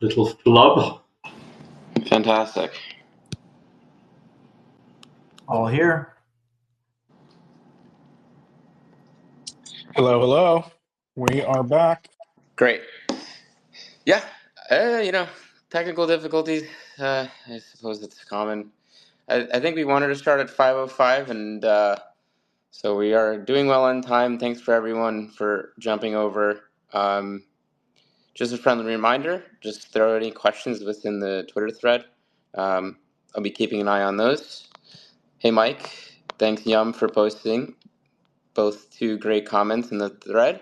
little flub. Fantastic. All here. Hello, hello. We are back. Great. Yeah, technical difficulties. I suppose it's common. I think we wanted to start at 5:05, and so we are doing well on time. Thanks for everyone for jumping over. Just a friendly reminder, just throw any questions within the Twitter thread. I'll be keeping an eye on those. Hey, Mike, thanks, Yum, for posting both two great comments in the thread.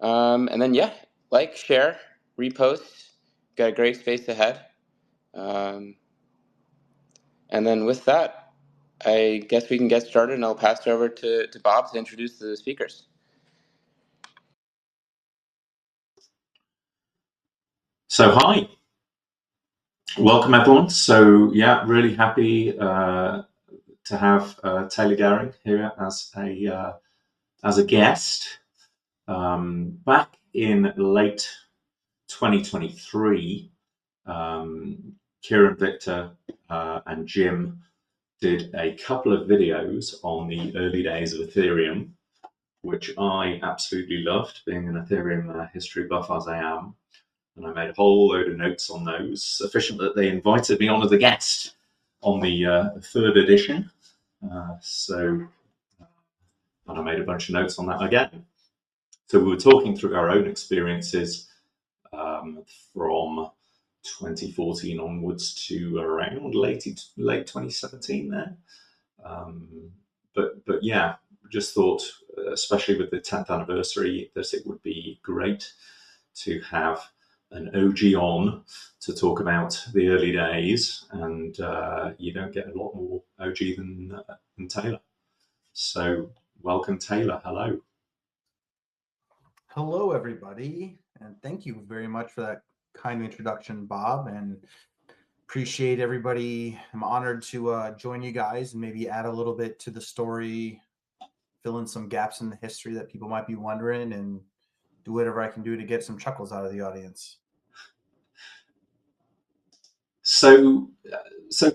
And then, yeah, like, share, repost. Got a great space ahead. And then with that, I guess we can get started, and I'll pass it over to Bob to introduce the speakers. So hi, welcome everyone. So yeah, really happy to have Taylor Gerring here as a guest. Back in late 2023, Kieran, Victor, and Jim did a couple of videos on the early days of Ethereum, which I absolutely loved, being an Ethereum history buff as I am. And I made a whole load of notes on those, sufficient that they invited me on as a guest on the third edition. And I made a bunch of notes on that again. So we were talking through our own experiences from 2014 onwards to around late 2017 there. But yeah, just thought, especially with the 10th anniversary, that it would be great to have an OG on to talk about the early days, and you don't get a lot more OG than Taylor. So welcome, Taylor. Hello. Hello, everybody, and thank you very much for that kind introduction, Bob, and appreciate everybody. I'm honored to join you guys and maybe add a little bit to the story, fill in some gaps in the history that people might be wondering, and do whatever I can do to get some chuckles out of the audience. So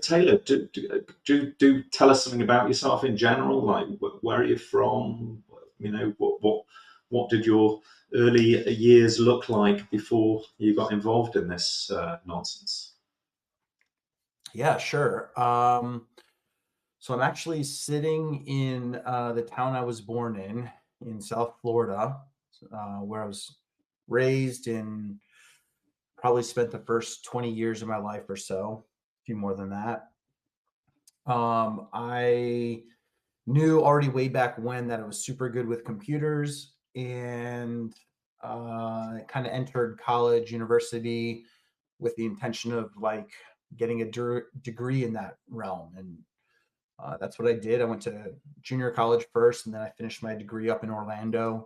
Taylor, do tell us something about yourself in general. Like, where are you from? You know, what did your early years look like before you got involved in this nonsense? Yeah, sure. So I'm actually sitting in the town I was born in South Florida, where I was raised and probably spent the first 20 years of my life or so, a few more than that. I knew already way back when that I was super good with computers, and kind of entered college, university with the intention of like getting a degree in that realm. And that's what I did. I went to junior college first, and then I finished my degree up in Orlando.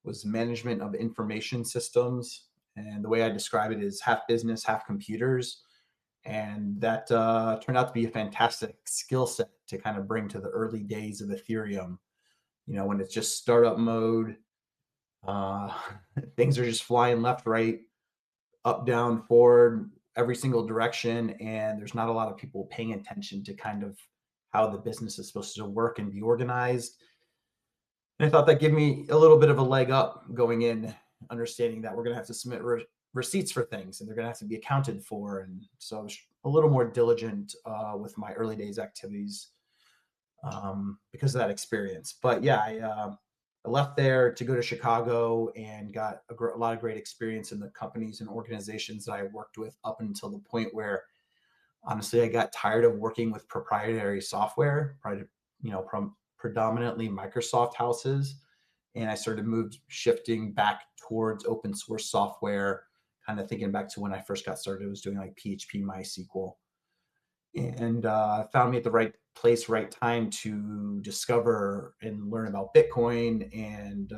It was management of information systems. And the way I describe it is half business, half computers. And that turned out to be a fantastic skill set to kind of bring to the early days of Ethereum. You know, when it's just startup mode, things are just flying left, right, up, down, forward, every single direction. And there's not a lot of people paying attention to kind of how the business is supposed to work and be organized. And I thought that gave me a little bit of a leg up going in, understanding that we're going to have to submit receipts for things, and they're going to have to be accounted for. And so I was a little more diligent with my early days activities because of that experience. But yeah, I left there to go to Chicago and got a lot of great experience in the companies and organizations that I worked with up until the point where, honestly, I got tired of working with proprietary software, predominantly Microsoft houses. And I started shifting back towards open source software, kind of thinking back to when I first got started. I was doing like PHP, MySQL, and found me at the right place, right time to discover and learn about Bitcoin and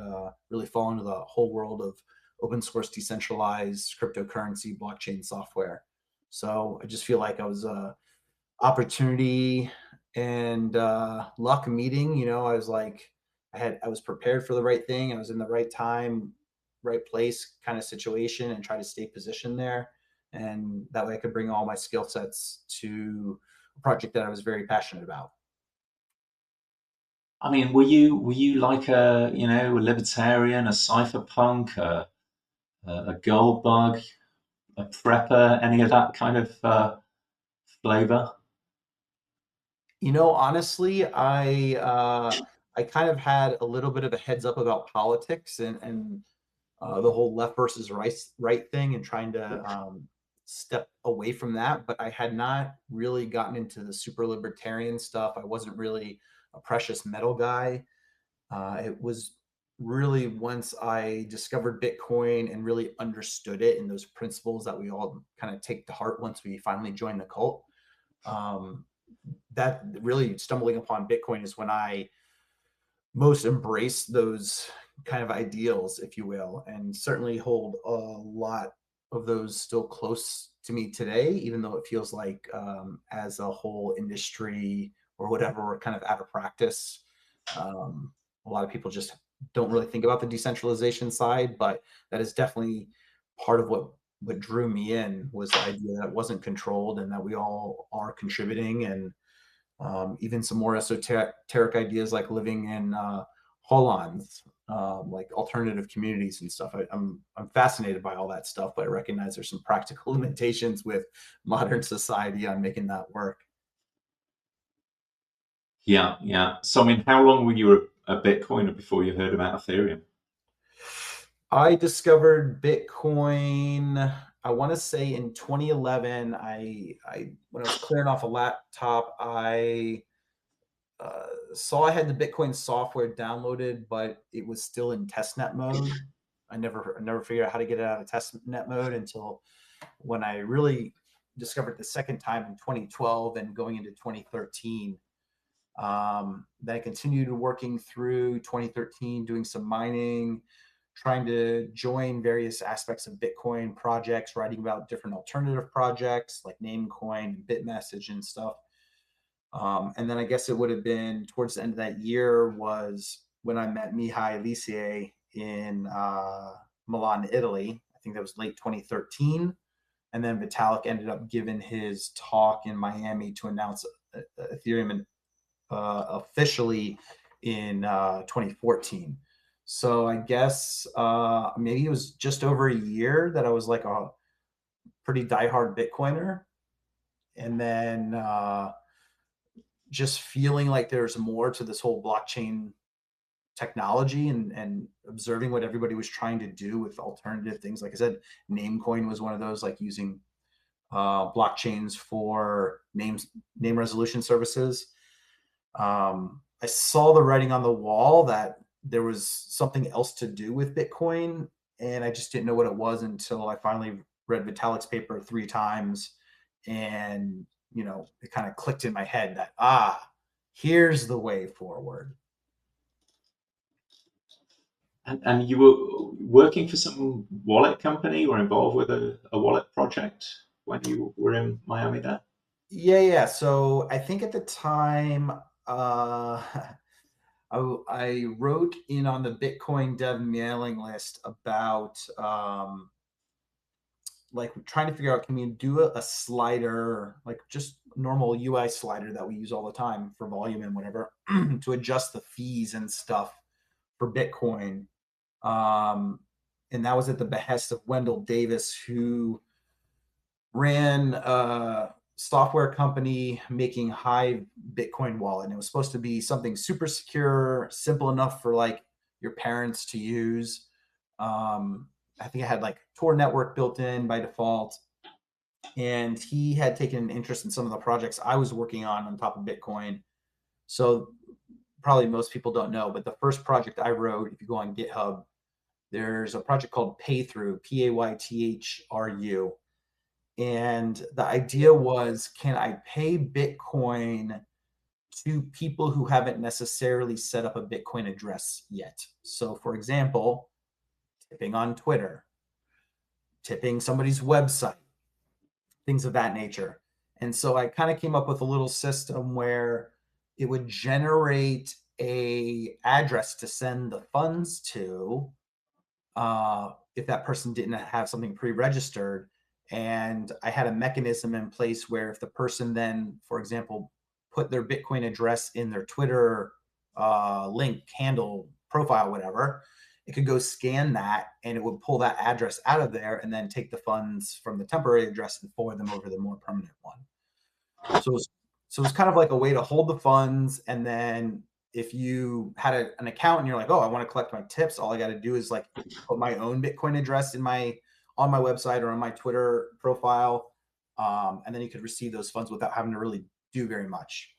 really fall into the whole world of open source, decentralized cryptocurrency, blockchain software. So I just feel like I was opportunity and luck meeting. You know, I was like, I was prepared for the right thing. I was in the right time, right place kind of situation, and try to stay positioned there. And that way I could bring all my skill sets to a project that I was very passionate about. I mean, were you like a libertarian, a cypherpunk, a gold bug, a prepper, any of that kind of flavor? Honestly, I kind of had a little bit of a heads up about politics and the whole left versus right thing, and trying to step away from that. But I had not really gotten into the super libertarian stuff. I wasn't really a precious metal guy. It was really once I discovered Bitcoin and really understood it and those principles that we all kind of take to heart once we finally join the cult. That really stumbling upon Bitcoin is when I most embrace those kind of ideals, if you will, and certainly hold a lot of those still close to me today, even though it feels like as a whole industry or whatever, we're kind of out of practice. A lot of people just don't really think about the decentralization side, but that is definitely part of what drew me in, was the idea that it wasn't controlled and that we all are contributing. And even some more esoteric ideas like living in holons, like alternative communities and stuff. I'm fascinated by all that stuff, but I recognize there's some practical limitations with modern society on making that work. Yeah, yeah. So, I mean, how long were you a Bitcoiner before you heard about Ethereum? I discovered Bitcoin, I want to say in 2011. I when I was clearing off a laptop, I saw I had the Bitcoin software downloaded, but it was still in testnet mode. I never figured out how to get it out of testnet mode until when I really discovered it the second time in 2012 and going into 2013. Then I continued working through 2013, doing some mining, trying to join various aspects of Bitcoin projects, writing about different alternative projects like Namecoin, Bitmessage, and stuff. And then I guess it would have been towards the end of that year was when I met Mihai, Alisie in Milan, Italy. I think that was late 2013. And then Vitalik ended up giving his talk in Miami to announce Ethereum officially in 2014. So I guess maybe it was just over a year that I was like a pretty diehard Bitcoiner. And then just feeling like there's more to this whole blockchain technology, and observing what everybody was trying to do with alternative things. Like I said, Namecoin was one of those, like using blockchains for name resolution services. I saw the writing on the wall that there was something else to do with Bitcoin, and I just didn't know what it was until I finally read Vitalik's paper 3 times, and it kind of clicked in my head that here's the way forward. And you were working for some wallet company or involved with a wallet project when you were in Miami there? Yeah. So I think at the time, I wrote in on the Bitcoin dev mailing list about like trying to figure out, can we do a slider, like just normal UI slider that we use all the time for volume and whatever, to adjust the fees and stuff for Bitcoin. And that was at the behest of Wendell Davis, who ran a software company making Hive Bitcoin wallet. And it was supposed to be something super secure, simple enough for like your parents to use. I think it had like Tor network built in by default. And he had taken an interest in some of the projects I was working on top of Bitcoin. So probably most people don't know, but the first project I wrote, if you go on GitHub, there's a project called Paythrough, Paythru. And the idea was, can I pay Bitcoin to people who haven't necessarily set up a Bitcoin address yet? So for example, tipping on Twitter, tipping somebody's website, things of that nature. And so I kind of came up with a little system where it would generate a address to send the funds to if that person didn't have something pre-registered. And I had a mechanism in place where if the person then, for example, put their Bitcoin address in their Twitter link, handle, profile, whatever, it could go scan that and it would pull that address out of there and then take the funds from the temporary address and forward them over to the more permanent one. So it's kind of like a way to hold the funds. And then if you had an account and you're like, oh, I want to collect my tips, all I got to do is like put my own Bitcoin address on my website or on my Twitter profile. And then you could receive those funds without having to really do very much.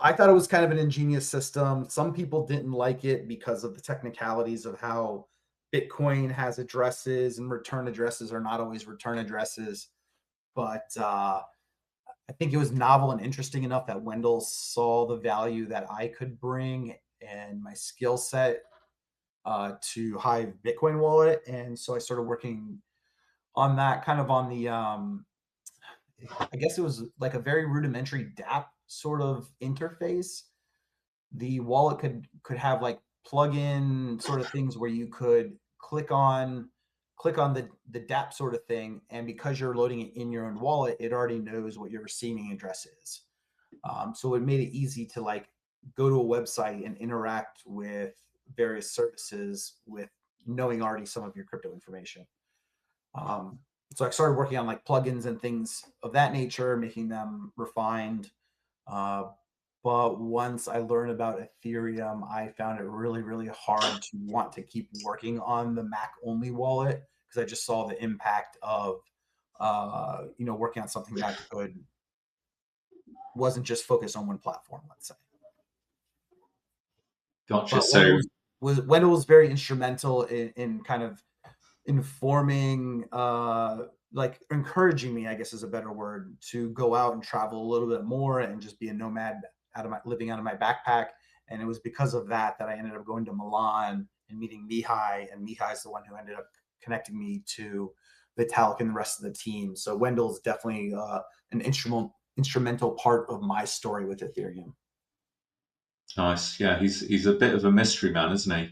I thought it was kind of an ingenious system. Some people didn't like it because of the technicalities of how Bitcoin has addresses and return addresses are not always return addresses. But I think it was novel and interesting enough that Wendell saw the value that I could bring and my skill set to Hive Bitcoin wallet. And so I started working on that, kind of on the, I guess it was like a very rudimentary DApp sort of interface. The wallet could have like plug-in sort of things where you could click on the DApp sort of thing, and because you're loading it in your own wallet, it already knows what your receiving address is. So it made it easy to like go to a website and interact with various services with knowing already some of your crypto information. So I started working on like plugins and things of that nature, making them refined. But once I learned about Ethereum, I found it really, really hard to want to keep working on the Mac only wallet because I just saw the impact of, working on something that wasn't just focused on one platform, let's say. Gotcha. But So Wendell was very instrumental in kind of informing, like encouraging me, I guess is a better word, to go out and travel a little bit more and just be a nomad living out of my backpack. And it was because of that I ended up going to Milan and meeting Mihai, and Mihai is the one who ended up connecting me to Vitalik and the rest of the team. So Wendell's definitely an instrumental part of my story with Ethereum. nice. Yeah, he's a bit of a mystery man, isn't he?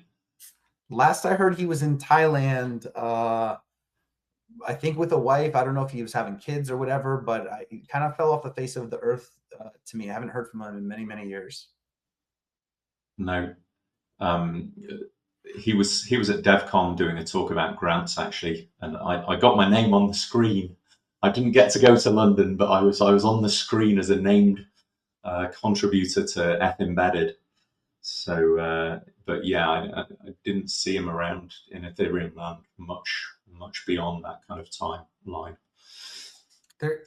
Last I heard, he was in Thailand, I think with a wife. I don't know if he was having kids or whatever, but he kind of fell off the face of the earth to me. I haven't heard from him in many, many years. No. He was at DevCon doing a talk about grants actually, and I got my name on the screen. I didn't get to go to London, but I was on the screen as a named contributor to Eth Embedded. So, but yeah, I didn't see him around in Ethereum land much beyond that kind of timeline.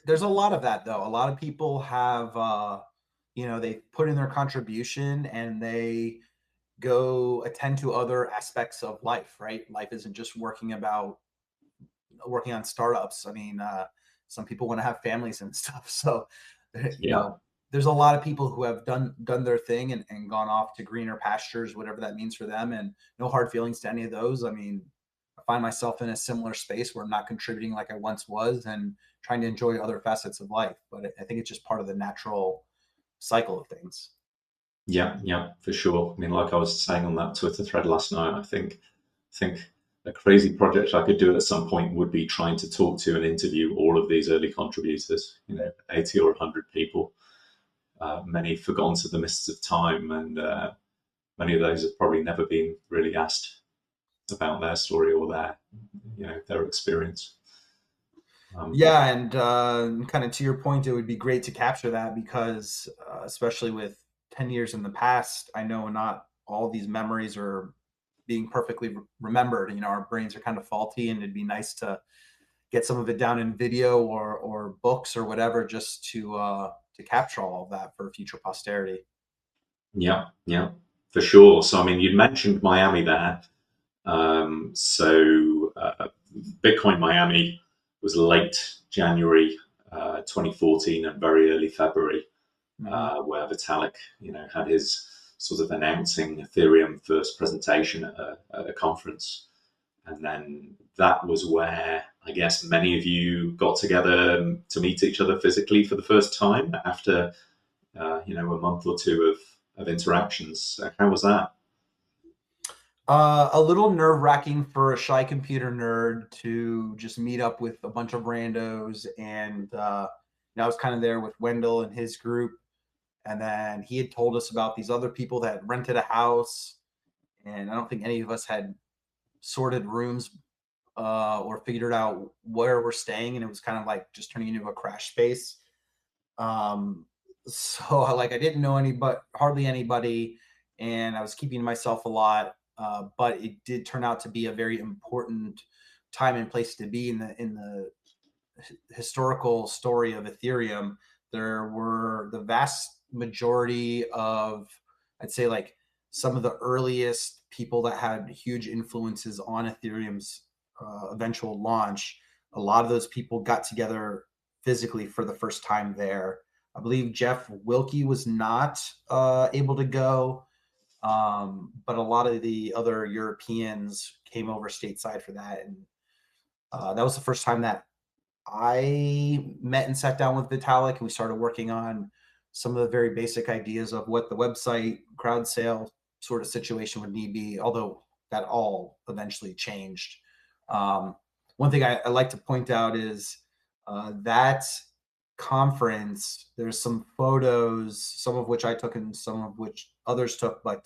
There's a lot of that though. A lot of people have, they put in their contribution and they go attend to other aspects of life, right? Life isn't just working on startups. I mean, some people want to have families and stuff. So, there's a lot of people who have done their thing and gone off to greener pastures, whatever that means for them. And no hard feelings to any of those. I mean, I find myself in a similar space where I'm not contributing like I once was and trying to enjoy other facets of life. But I think it's just part of the natural cycle of things. Yeah, for sure. I mean, like I was saying on that Twitter thread last night, I think a crazy project I could do at some point would be trying to talk to and interview all of these early contributors, 80 or 100 people, many forgotten to the mists of time. And many of those have probably never been really asked about their story or their experience. And kind of to your point, it would be great to capture that because especially with 10 years in the past, I know not all these memories are being perfectly remembered. Our brains are kind of faulty, and it'd be nice to get some of it down in video or books or whatever, just to capture all of that for future posterity. Yeah, for sure. So, I mean, you mentioned Miami there. Bitcoin Miami was late January 2014 and very early February, where Vitalik, had his sort of announcing Ethereum first presentation at a conference. And then that was where I guess many of you got together to meet each other physically for the first time after, a month or two of interactions. So how was that? A little nerve-wracking for a shy computer nerd to just meet up with a bunch of randos, and I was kind of there with Wendell and his group, and then he had told us about these other people that rented a house, and I don't think any of us had sorted rooms or figured out where we're staying, and it was kind of like just turning into a crash space. So like I didn't know hardly anybody, and I was keeping to myself a lot. But it did turn out to be a very important time and place to be in the historical story of Ethereum. There were the vast majority of, I'd say, like some of the earliest people that had huge influences on Ethereum's eventual launch. A lot of those people got together physically for the first time there. I believe Jeff Wilkie was not able to go, but a lot of the other Europeans came over stateside for that. And that was the first time that I met and sat down with Vitalik, and we started working on some of the very basic ideas of what the website crowd sale sort of situation would need to be, although that all eventually changed. One thing I like to point out is that conference, there's some photos, some of which I took and some of which others took, but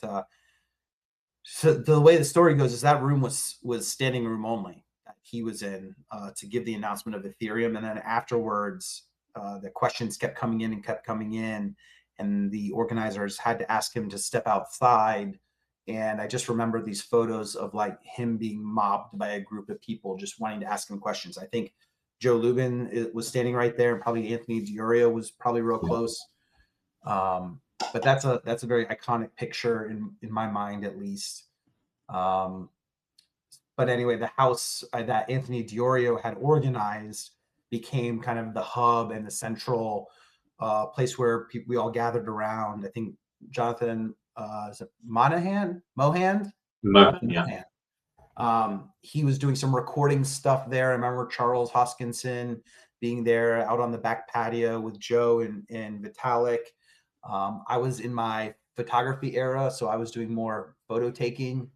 so the way the story goes is that room was standing room only that he was in to give the announcement of Ethereum, and then afterwards the questions kept coming in and kept coming in, and the organizers had to ask him to step outside. And I just remember these photos of like him being mobbed by a group of people just wanting to ask him questions. I think Joe Lubin was standing right there, and probably Anthony Diorio was probably real close. But that's a very iconic picture in my mind, at least. But anyway, the house that Anthony Diorio had organized became kind of the hub and the central place where we all gathered around. I think Jonathan, is it Mohan? Yeah. He was doing some recording stuff there. I remember Charles Hoskinson being there out on the back patio with Joe and Vitalik. I was in my photography era, so I was doing more photo taking.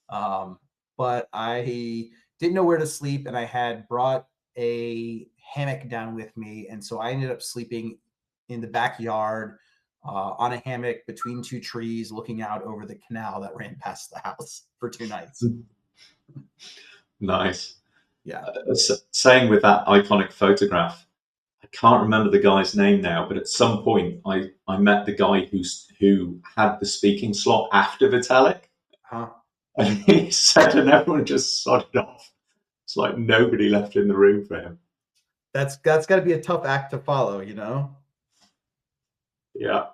But I didn't know where to sleep, and I had brought a hammock down with me. And so I ended up sleeping in the backyard on a hammock between two trees, looking out over the canal that ran past the house for 2 nights. Nice. Yeah. Saying with that iconic photograph, I can't remember the guy's name now, but at some point I met the guy who had the speaking slot after Vitalik. Huh. And he said, and everyone just sodded off. It's like nobody left in the room for him. That's got to be a tough act to follow, you know? Yeah.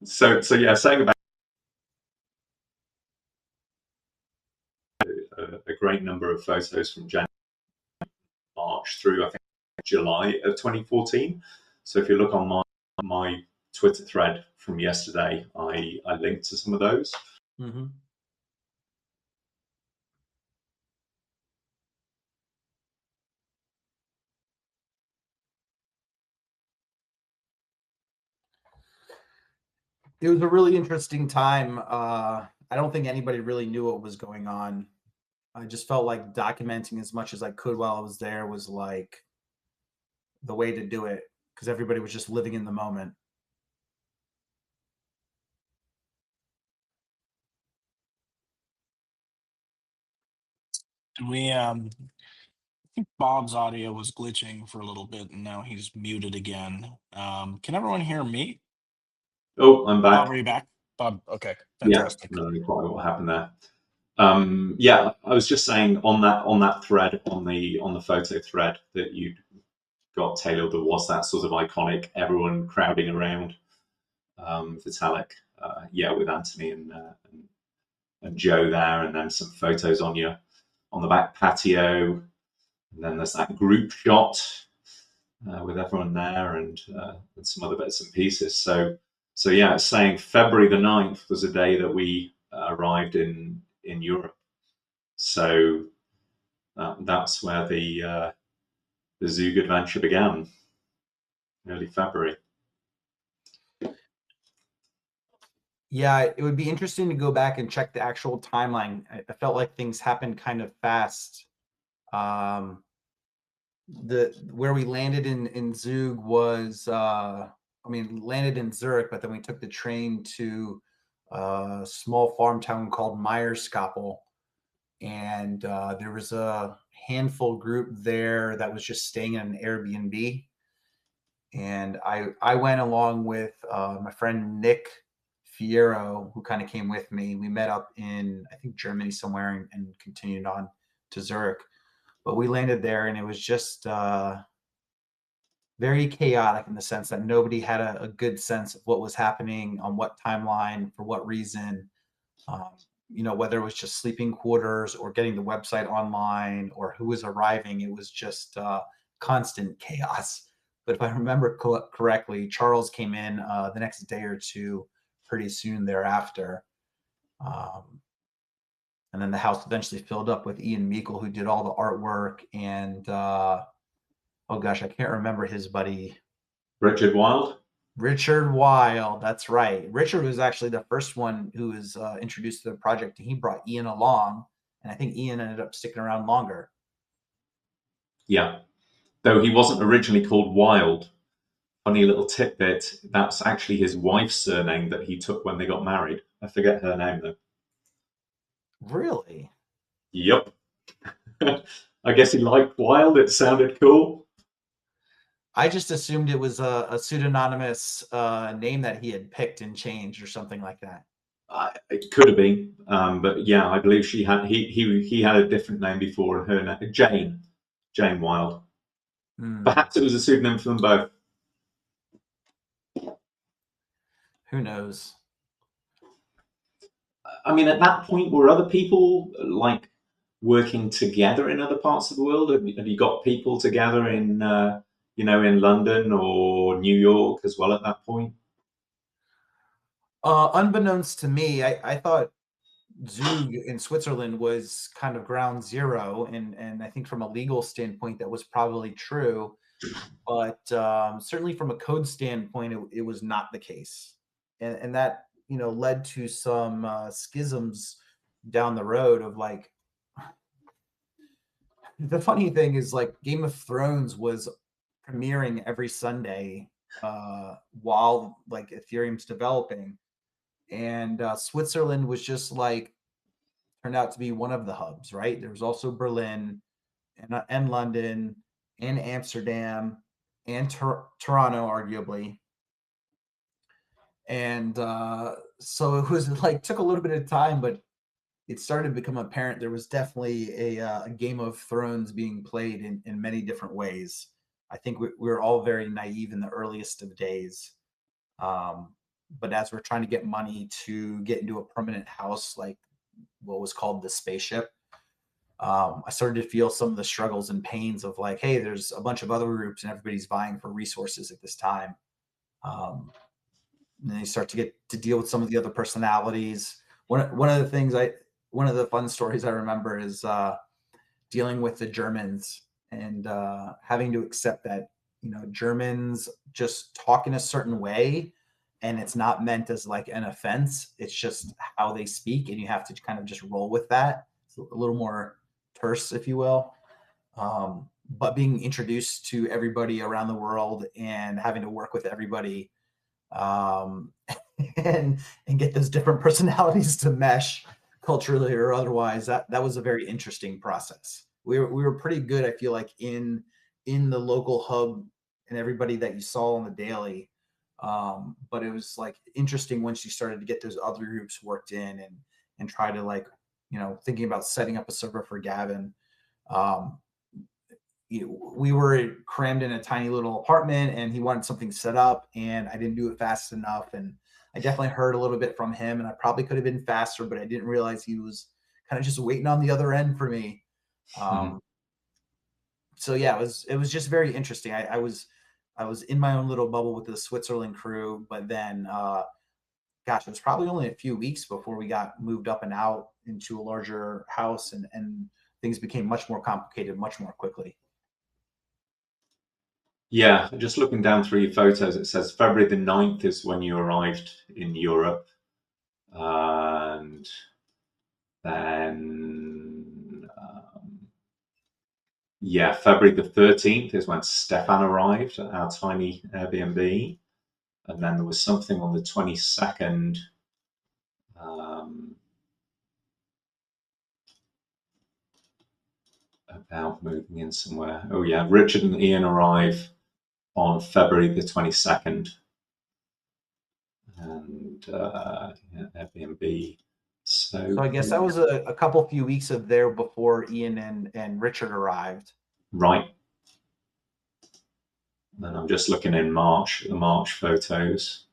So yeah, saying about a great number of photos from January, March through, I think, July of 2014. So if you look on my Twitter thread from yesterday, I linked to some of those. Mm-hmm. It was a really interesting time. I don't think anybody really knew what was going on. I just felt like documenting as much as I could while I was there was like the way to do it, because everybody was just living in the moment. I think Bob's audio was glitching for a little bit, and now he's muted again. Can everyone hear me? Oh, I'm back. Bob, are you back? Bob, okay, fantastic. Yeah, no, quite what happened there. Yeah, I was just saying on that thread, on the photo thread that you got tailored, there was that sort of iconic everyone crowding around Vitalik, with Anthony and Joe there, and then some photos on the back patio, and then there's that group shot with everyone there, and some other bits and pieces. So yeah, it's saying February the 9th was a day that we arrived in Europe. So that's where the Zug adventure began, early February. Yeah, it would be interesting to go back and check the actual timeline. I felt like things happened kind of fast. Um, where we landed in Zug was landed in Zurich, but then we took the train to a small farm town called Meyerskoppel, and there was a handful group there that was just staying in an Airbnb, and I went along with my friend Nick Fiero, who kind of came with me. We met up in, I think, Germany somewhere, and continued on to Zurich. But we landed there, and it was just very chaotic in the sense that nobody had a good sense of what was happening on what timeline for what reason. Whether it was just sleeping quarters or getting the website online or who was arriving, it was just constant chaos. But if I remember correctly, Charles came in the next day or two pretty soon thereafter. And then the house eventually filled up with Ian Meikle, who did all the artwork, and oh gosh, I can't remember his buddy. Richard Wild? Richard Wild, that's right. Richard was actually the first one who was introduced to the project, and he brought Ian along, and I think Ian ended up sticking around longer. Yeah, though he wasn't originally called Wild. Funny little tidbit, that's actually his wife's surname that he took when they got married. I forget her name though. Really? Yep. I guess he liked Wild, it sounded cool. I just assumed it was a pseudonymous name that he had picked and changed or something like that. It could have been, but yeah, I believe he had a different name before, and her name Jane Wild. Perhaps it was a pseudonym for them both. Who knows? I mean, at that point, were other people like working together in other parts of the world? Have you got people together in in London or New York as well at that point? Unbeknownst to me, I thought Zug in Switzerland was kind of ground zero, and I think from a legal standpoint that was probably true, but certainly from a code standpoint, it was not the case, and that led to some schisms down the road of like. The funny thing is, like, Game of Thrones was premiering every Sunday while like Ethereum's developing, and Switzerland was just like turned out to be one of the hubs, right? There was also Berlin and London and Amsterdam and Toronto, arguably. And so it was like took a little bit of time, but it started to become apparent there was definitely a Game of Thrones being played in many different ways. I think we were all very naive in the earliest of days. But as we're trying to get money to get into a permanent house, like what was called the Spaceship, I started to feel some of the struggles and pains of like, hey, there's a bunch of other groups and everybody's vying for resources at this time. And then you start to get to deal with some of the other personalities. One of the fun stories I remember is dealing with the Germans and having to accept that Germans just talk in a certain way, and it's not meant as like an offense. It's just how they speak, and you have to kind of just roll with that. It's a little more terse, if you will. But being introduced to everybody around the world and having to work with everybody and get those different personalities to mesh culturally or otherwise, that was a very interesting process. We were pretty good, I feel like, in the local hub and everybody that you saw on the daily. But it was like interesting once you started to get those other groups worked in and try to like, thinking about setting up a server for Gavin. We were crammed in a tiny little apartment, and he wanted something set up, and I didn't do it fast enough. And I definitely heard a little bit from him, and I probably could have been faster, but I didn't realize he was kind of just waiting on the other end for me. So yeah, it was just very interesting. I was in my own little bubble with the Switzerland crew, but then gosh, it was probably only a few weeks before we got moved up and out into a larger house, and things became much more complicated much more quickly. Yeah, just looking down through your photos, it says February the 9th is when you arrived in Europe. And then, yeah, February the 13th is when Stefan arrived at our tiny Airbnb. And then there was something on the 22nd. About moving in somewhere. Oh yeah, Richard and Ian arrive on February the 22nd. And yeah, Airbnb. So I guess that was a couple few weeks of there before Ian and Richard arrived. Right. And I'm just looking in March, the March photos.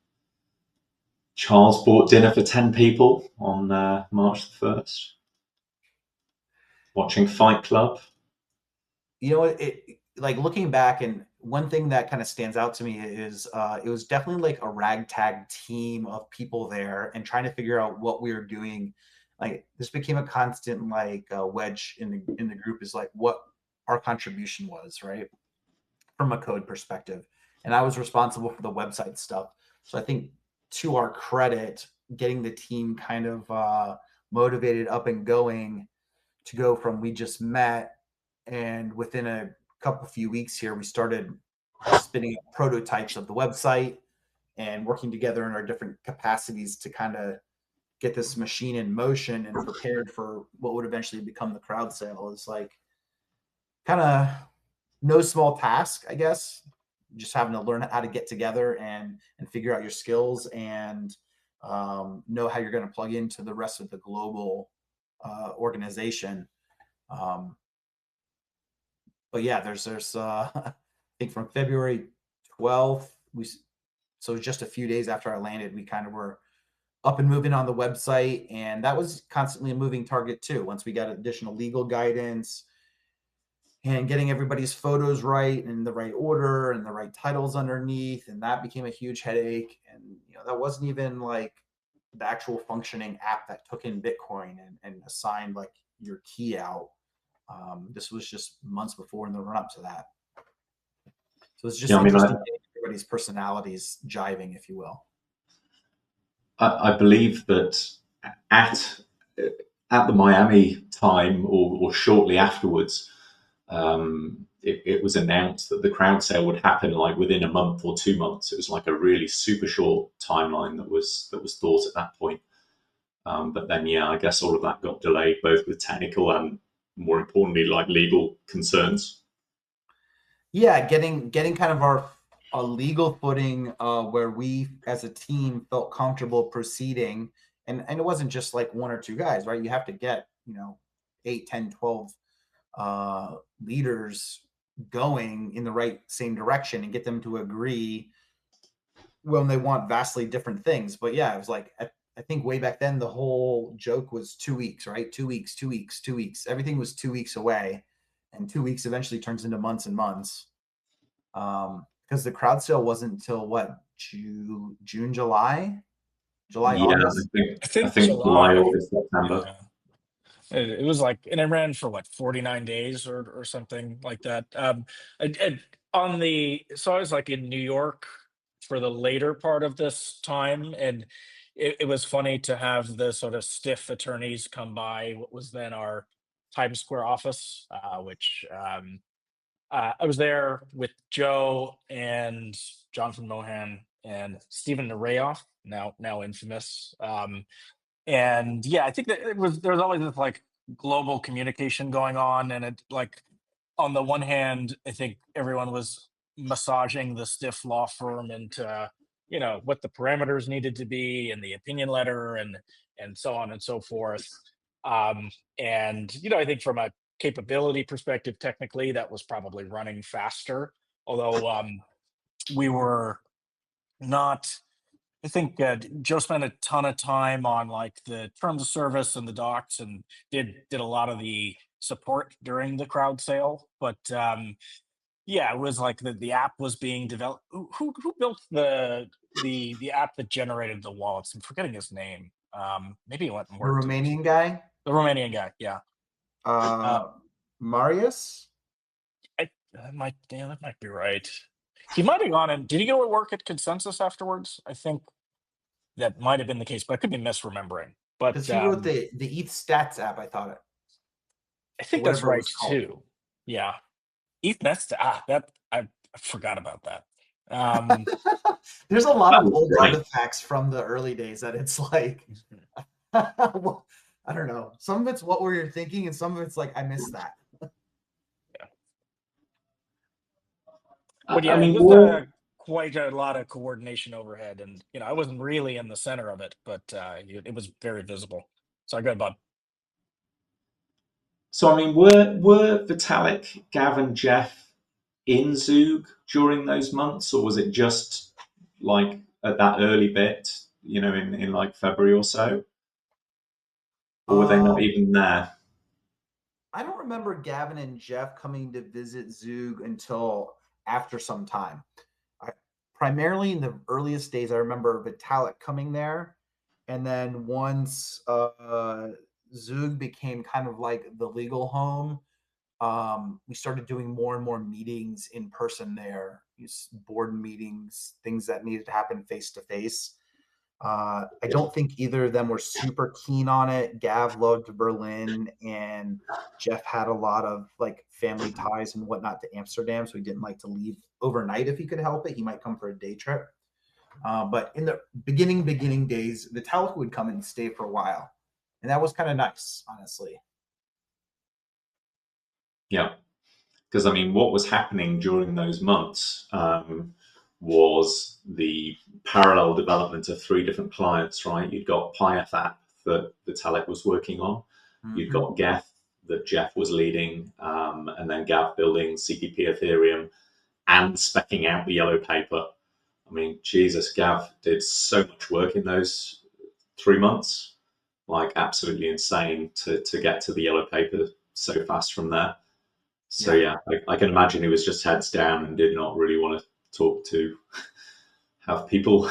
Charles bought dinner for 10 people on March the 1st. Watching Fight Club. You know, it like looking back, and one thing that kind of stands out to me is it was definitely like a ragtag team of people there and trying to figure out what we were doing. Like this became a constant like wedge in the group, is like what our contribution was, right? From a code perspective. And I was responsible for the website stuff. So I think to our credit, getting the team kind of motivated, up and going, to go from we just met, and within a couple few weeks here, we started spinning up prototypes of the website and working together in our different capacities to kind of get this machine in motion and prepared for what would eventually become the crowd sale. Is like kind of no small task, I guess. Just having to learn how to get together and figure out your skills and know how you're going to plug into the rest of the global organization. But yeah, there's I think from February 12th, so just a few days after I landed, we kind of were up and moving on the website, and that was constantly a moving target too. Once we got additional legal guidance and getting everybody's photos right and the right order and the right titles underneath, and that became a huge headache. And you know, that wasn't even like the actual functioning app that took in Bitcoin and assigned like your key out. This was just months before in the run up to that. So it's just interesting getting everybody's personalities jiving, if you will. I believe that at the Miami time or shortly afterwards, it was announced that the crowd sale would happen like within a month or 2 months. It was like a really super short timeline that was thought at that point. But then, yeah, I guess all of that got delayed, both with technical and, more importantly, like legal concerns. Yeah, getting kind of our legal footing where we as a team felt comfortable proceeding. And it wasn't just like one or two guys, right? You have to get, 8, 10, 12 leaders going in the same direction and get them to agree when they want vastly different things. But yeah, it was like, I think way back then, the whole joke was 2 weeks, right? 2 weeks, 2 weeks, 2 weeks. Everything was 2 weeks away, and 2 weeks eventually turns into months and months. Because the crowd sale wasn't until what, June, July, Yeah, August. I think July, August, September. Yeah. It was like, and it ran for what, 49 days or something like that. So I was like in New York for the later part of this time, and it was funny to have the sort of stiff attorneys come by what was then our Times Square office, which I was there with Joe and Jonathan Mohan and Stephen Nareyoff, now infamous. And yeah, I think that there was always this like global communication going on, and it like on the one hand, I think everyone was massaging the stiff law firm into what the parameters needed to be and the opinion letter and so on and so forth. And I think from a capability perspective, technically that was probably running faster, although we were not. I think Joe spent a ton of time on like the terms of service and the docs, and did a lot of the support during the crowd sale. But yeah, it was like the app was being developed. Who built the app that generated the wallets? I'm forgetting his name. Maybe it went and The worked. Romanian guy, The Romanian guy, yeah. Marius. That might be right. He might have gone and did he go to work at Consensus afterwards? I think that might have been the case, but I could be misremembering. But Because he wrote the ETH Stats app, I thought I think that's whatever it right was called. too. Yeah, Ethernet. That I forgot about that. There's a lot of was old great. artifacts from the early days that it's like, well, I don't know. Some of it's what were you thinking, and some of it's like I missed that. But yeah, I mean, it was quite a lot of coordination overhead, and I wasn't really in the center of it, but it was very visible. So I got about. so I mean, were Vitalik, Gav, and Jeff in Zug during those months, or was it just like at that early bit, in like February or so, or were they not even there? I don't remember Gavin and Jeff coming to visit Zug until after some time. Primarily in the earliest days, I remember Vitalik coming there, and then once Zug became kind of like the legal home, we started doing more and more meetings in person there, board meetings, things that needed to happen face to face. I don't think either of them were super keen on it. Gav loved Berlin, and Jeff had a lot of like family ties and whatnot to Amsterdam, so he didn't like to leave overnight if he could help it. He might come for a day trip. But in the beginning days, Vitalik would come and stay for a while, and that was kind of nice, honestly. Yeah, because I mean, what was happening during those months was the parallel development of 3 different clients, right? You'd got PyEth that Vitalik was working on. Mm-hmm. You've got Geth that Jeff was leading, and then Gav building CPP Ethereum and specking out the yellow paper. I mean, Jesus, Gav did so much work in those 3 months, like absolutely insane to get to the yellow paper so fast from there. So yeah, I can imagine he was just heads down and did not really want to have people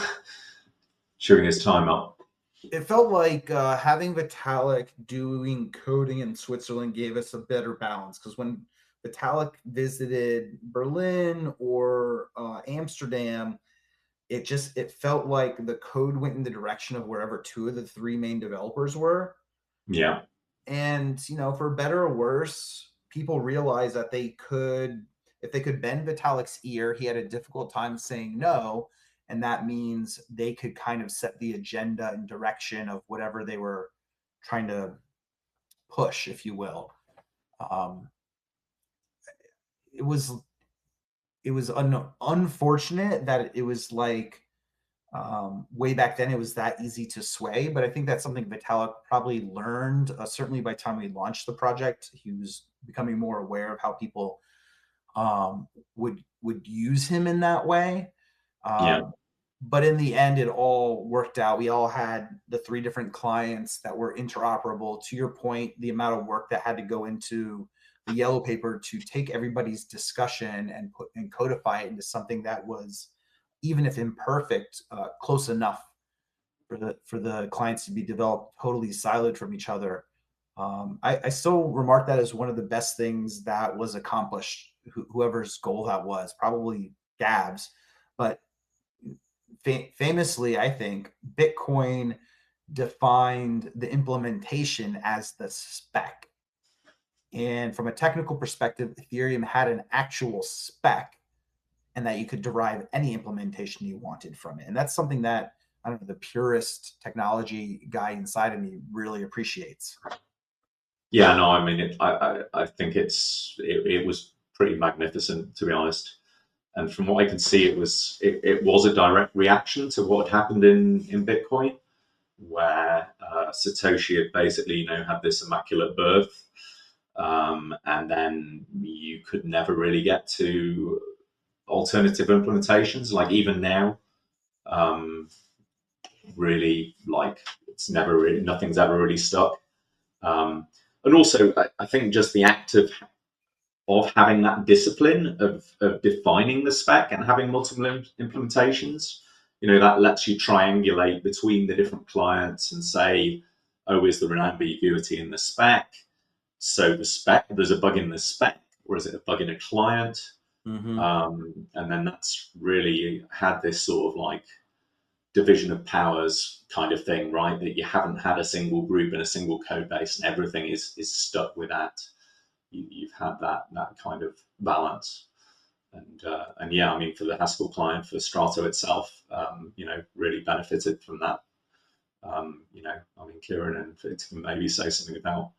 chewing his time up. It felt like having Vitalik doing coding in Switzerland gave us a better balance, because when Vitalik visited Berlin or Amsterdam, it felt like the code went in the direction of wherever 2 of the 3 main developers were. Yeah. And, for better or worse, people realized that if they could bend Vitalik's ear, he had a difficult time saying no. And that means they could kind of set the agenda and direction of whatever they were trying to push, if you will. It was unfortunate that it was like way back then it was that easy to sway, but I think that's something Vitalik probably learned. Certainly by the time we launched the project, he was becoming more aware of how people would use him in that way. But in the end, it all worked out. We all had the 3 different clients that were interoperable. To your point, the amount of work that had to go into the yellow paper to take everybody's discussion and codify it into something that was, even if imperfect, close enough for the clients to be developed totally siloed from each other. I still remark that as one of the best things that was accomplished, whoever's goal that was, probably Gav's. But famously, I think Bitcoin defined the implementation as the spec. And from a technical perspective, Ethereum had an actual spec, and that you could derive any implementation you wanted from it. And that's something that, I don't know, the purist technology guy inside of me really appreciates. Yeah, no, I mean, I think it was pretty magnificent, to be honest. And from what I can see, it was a direct reaction to what had happened in Bitcoin, where Satoshi had basically, had this immaculate birth, and then you could never really get to alternative implementations. Like even now, really, like nothing's ever really stuck. And also, I think just the act of having that discipline of defining the spec and having multiple implementations, that lets you triangulate between the different clients and say, oh, is there an ambiguity in the spec? So the spec, there's a bug in the spec, or is it a bug in a client? Mm-hmm. And then that's really had this sort of like division of powers kind of thing, right? That you haven't had a single group and a single code base, and everything is stuck with that. You've had that kind of balance. And yeah, I mean, for the Haskell client, for STRATO itself, really benefited from that. I mean, Kieran and Fitz can maybe say something about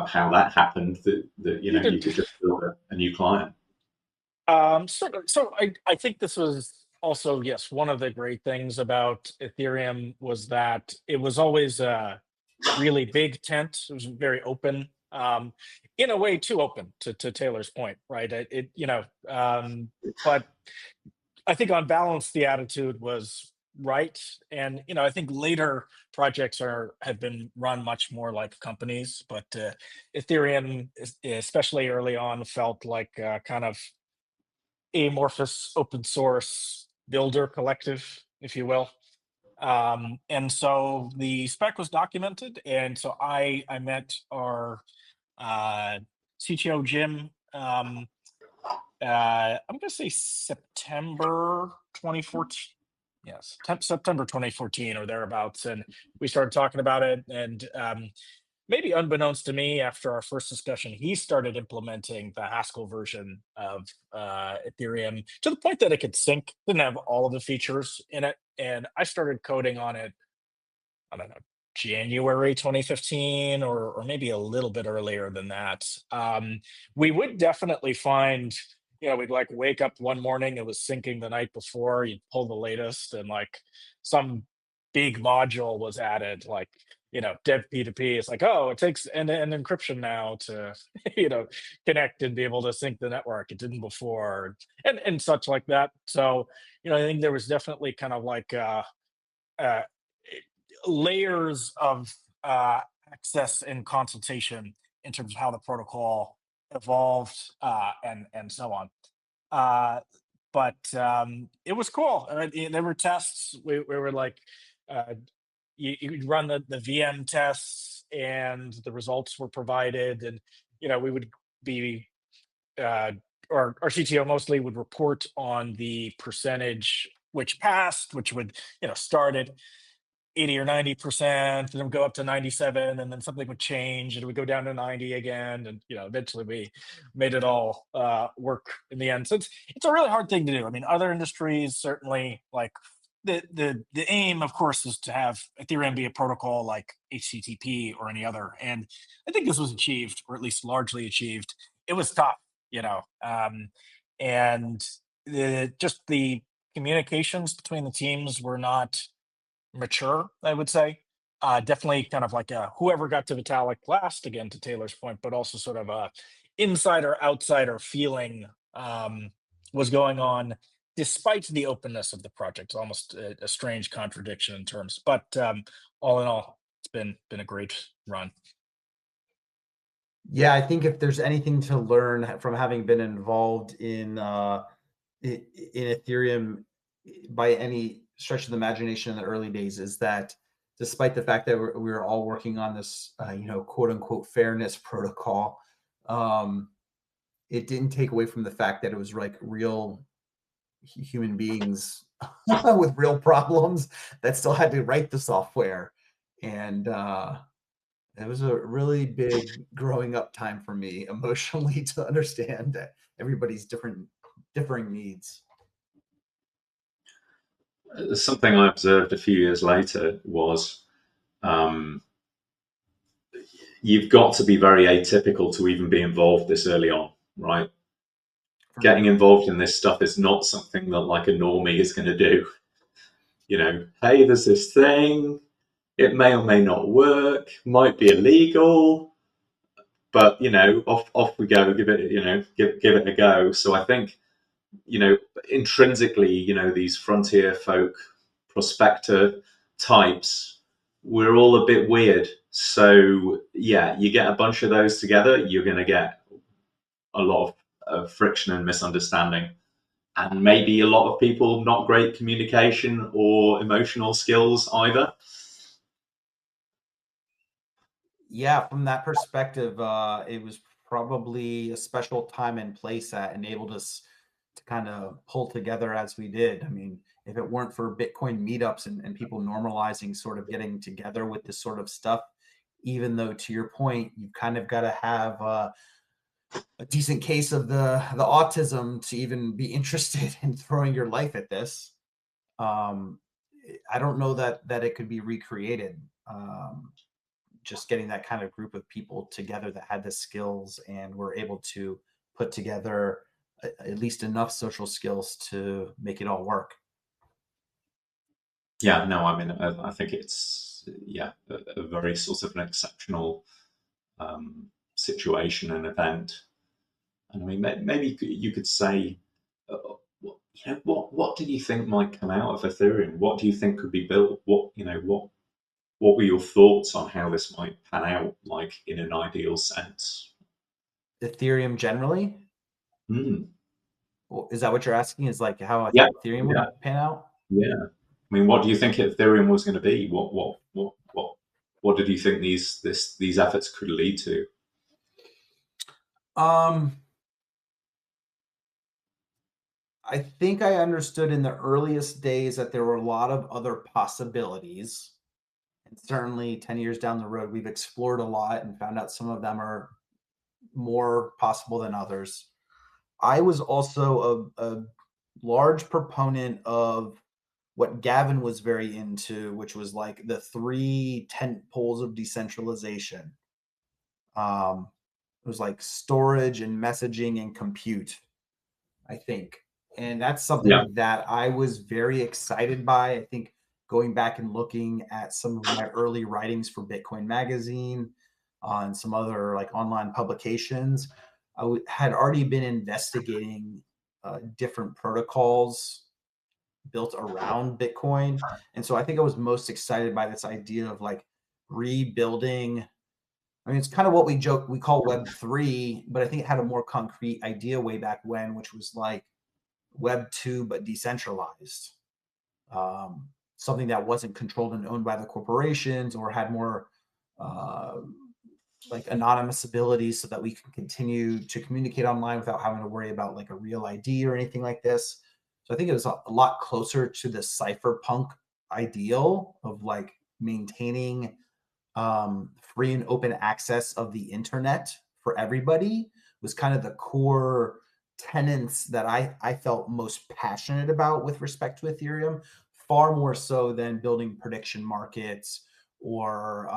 how that happened. That you could just build a new client. So I think this was also, yes, one of the great things about Ethereum was that it was always a really big tent. It was very open, in a way too open to Taylor's point, right? But I think on balance, the attitude was right. And, I think later projects have been run much more like companies, but Ethereum, especially early on, felt like kind of amorphous open source builder collective, if you will. And so the spec was documented, and so I met our CTO Jim. I'm gonna say September 2014. Yes, September 2014 or thereabouts, and we started talking about it. And maybe unbeknownst to me, after our first discussion, he started implementing the Haskell version of Ethereum to the point that it could sync. Didn't have all of the features in it, and I started coding on it, I don't know, January 2015, or maybe a little bit earlier than that. We would definitely find, we'd like wake up one morning, it was syncing the night before, you'd pull the latest, and like some big module was added, like, dev P2P. It's like, oh, it takes end-to-end encryption now to, connect and be able to sync the network. It didn't before, and such like that. So, I think there was definitely kind of like uh, layers of access and consultation in terms of how the protocol evolved, and so on. But it was cool. There were tests. We were like, you run the VM tests, and the results were provided, and we would be or our CTO mostly would report on the percentage which passed, which would start at 80 or 90%, and then go up to 97, and then something would change, and it would go down to 90 again, and eventually we made it all work in the end. So it's a really hard thing to do. I mean, other industries certainly, like the aim, of course, is to have Ethereum be a protocol like HTTP or any other, and I think this was achieved, or at least largely achieved. It was tough, and just the communications between the teams were not mature, I would say. Definitely kind of like whoever got to Vitalik last, again, to Taylor's point, but also sort of a insider outsider feeling was going on despite the openness of the project. It's almost a strange contradiction in terms, but all in all, it's been a great run. Yeah, I think if there's anything to learn from having been involved in Ethereum by any stretch of the imagination in the early days, is that despite the fact that we were all working on this, quote unquote fairness protocol, it didn't take away from the fact that it was like real human beings with real problems that still had to write the software. And it was a really big growing up time for me emotionally to understand that everybody's differing needs. Something I observed a few years later was you've got to be very atypical to even be involved this early on, right? Getting involved in this stuff is not something that like a normie is going to do. Hey, there's this thing, it may or may not work, might be illegal, but off we go, give it a go. So I think intrinsically, these frontier folk, prospector types, we're all a bit weird. So yeah, you get a bunch of those together, you're going to get a lot of friction and misunderstanding, and maybe a lot of people not great communication or emotional skills either. Yeah, from that perspective, it was probably a special time and place that enabled us to kind of pull together as we did. I mean, if it weren't for Bitcoin meetups and people normalizing sort of getting together with this sort of stuff, even though to your point, you've kind of got to have a decent case of the autism to even be interested in throwing your life at this. I don't know that it could be recreated. Just getting that kind of group of people together that had the skills and were able to put together at least enough social skills to make it all work. Yeah, no, I mean, I think it's, yeah, a very sort of an exceptional situation and event. And I mean, maybe you could say, what did you think might come out of Ethereum? What do you think could be built? What were your thoughts on how this might pan out, like in an ideal sense? Ethereum generally? Mm. Is that what you're asking? Is like how I Yeah, think Ethereum would pan out? yeah. I mean, what do you think Ethereum was going to be? What did you think these efforts could lead to? I think I understood in the earliest days that there were a lot of other possibilities. And certainly 10 years down the road, we've explored a lot and found out some of them are more possible than others. I was also a large proponent of what Gavin was very into, which was like the 3 tent poles of decentralization. It was like storage and messaging and compute, I think. And that's something that I was very excited by. I think going back and looking at some of my early writings for Bitcoin Magazine and some other like online publications, I had already been investigating different protocols built around Bitcoin. And so I think I was most excited by this idea of like rebuilding. I mean, it's kind of what we call Web3, but I think it had a more concrete idea way back when, which was like Web2, but decentralized. Something that wasn't controlled and owned by the corporations or had more like anonymous abilities so that we can continue to communicate online without having to worry about like a real ID or anything like this. So I think it was a lot closer to the cypherpunk ideal of like maintaining free and open access of the internet for everybody was kind of the core tenets that I felt most passionate about with respect to Ethereum, far more so than building prediction markets or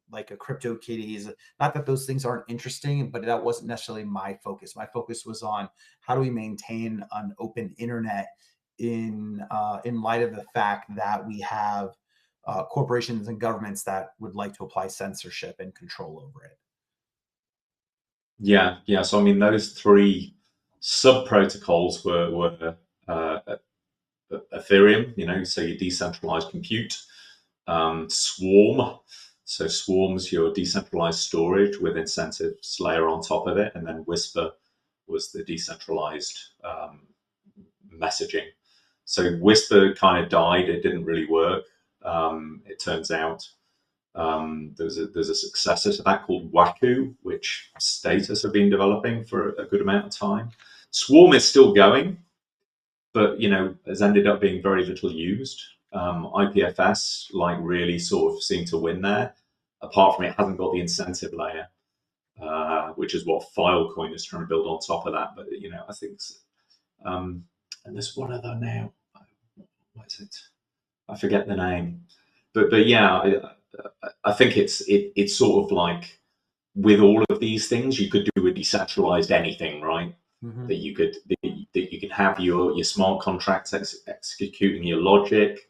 like a CryptoKitties. Not that those things aren't interesting, but that wasn't necessarily my focus. My focus was on how do we maintain an open internet in light of the fact that we have corporations and governments that would like to apply censorship and control over it. Yeah. So I mean, those 3 sub protocols were Ethereum. So your decentralized compute, Swarm. So Swarm's your decentralized storage with incentives layer on top of it, and then Whisper was the decentralized messaging. So Whisper kind of died; it didn't really work. It turns out there's a successor to that called Waku, which Status have been developing for a good amount of time. Swarm is still going, but has ended up being very little used. IPFS really sort of seemed to win there. Apart from it hasn't got the incentive layer, which is what Filecoin is trying to build on top of that. But I think, and there's one other now. What is it? I forget the name. But yeah, I think it's sort of like with all of these things, you could do a decentralized anything, right? Mm-hmm. That you could have your smart contracts executing your logic.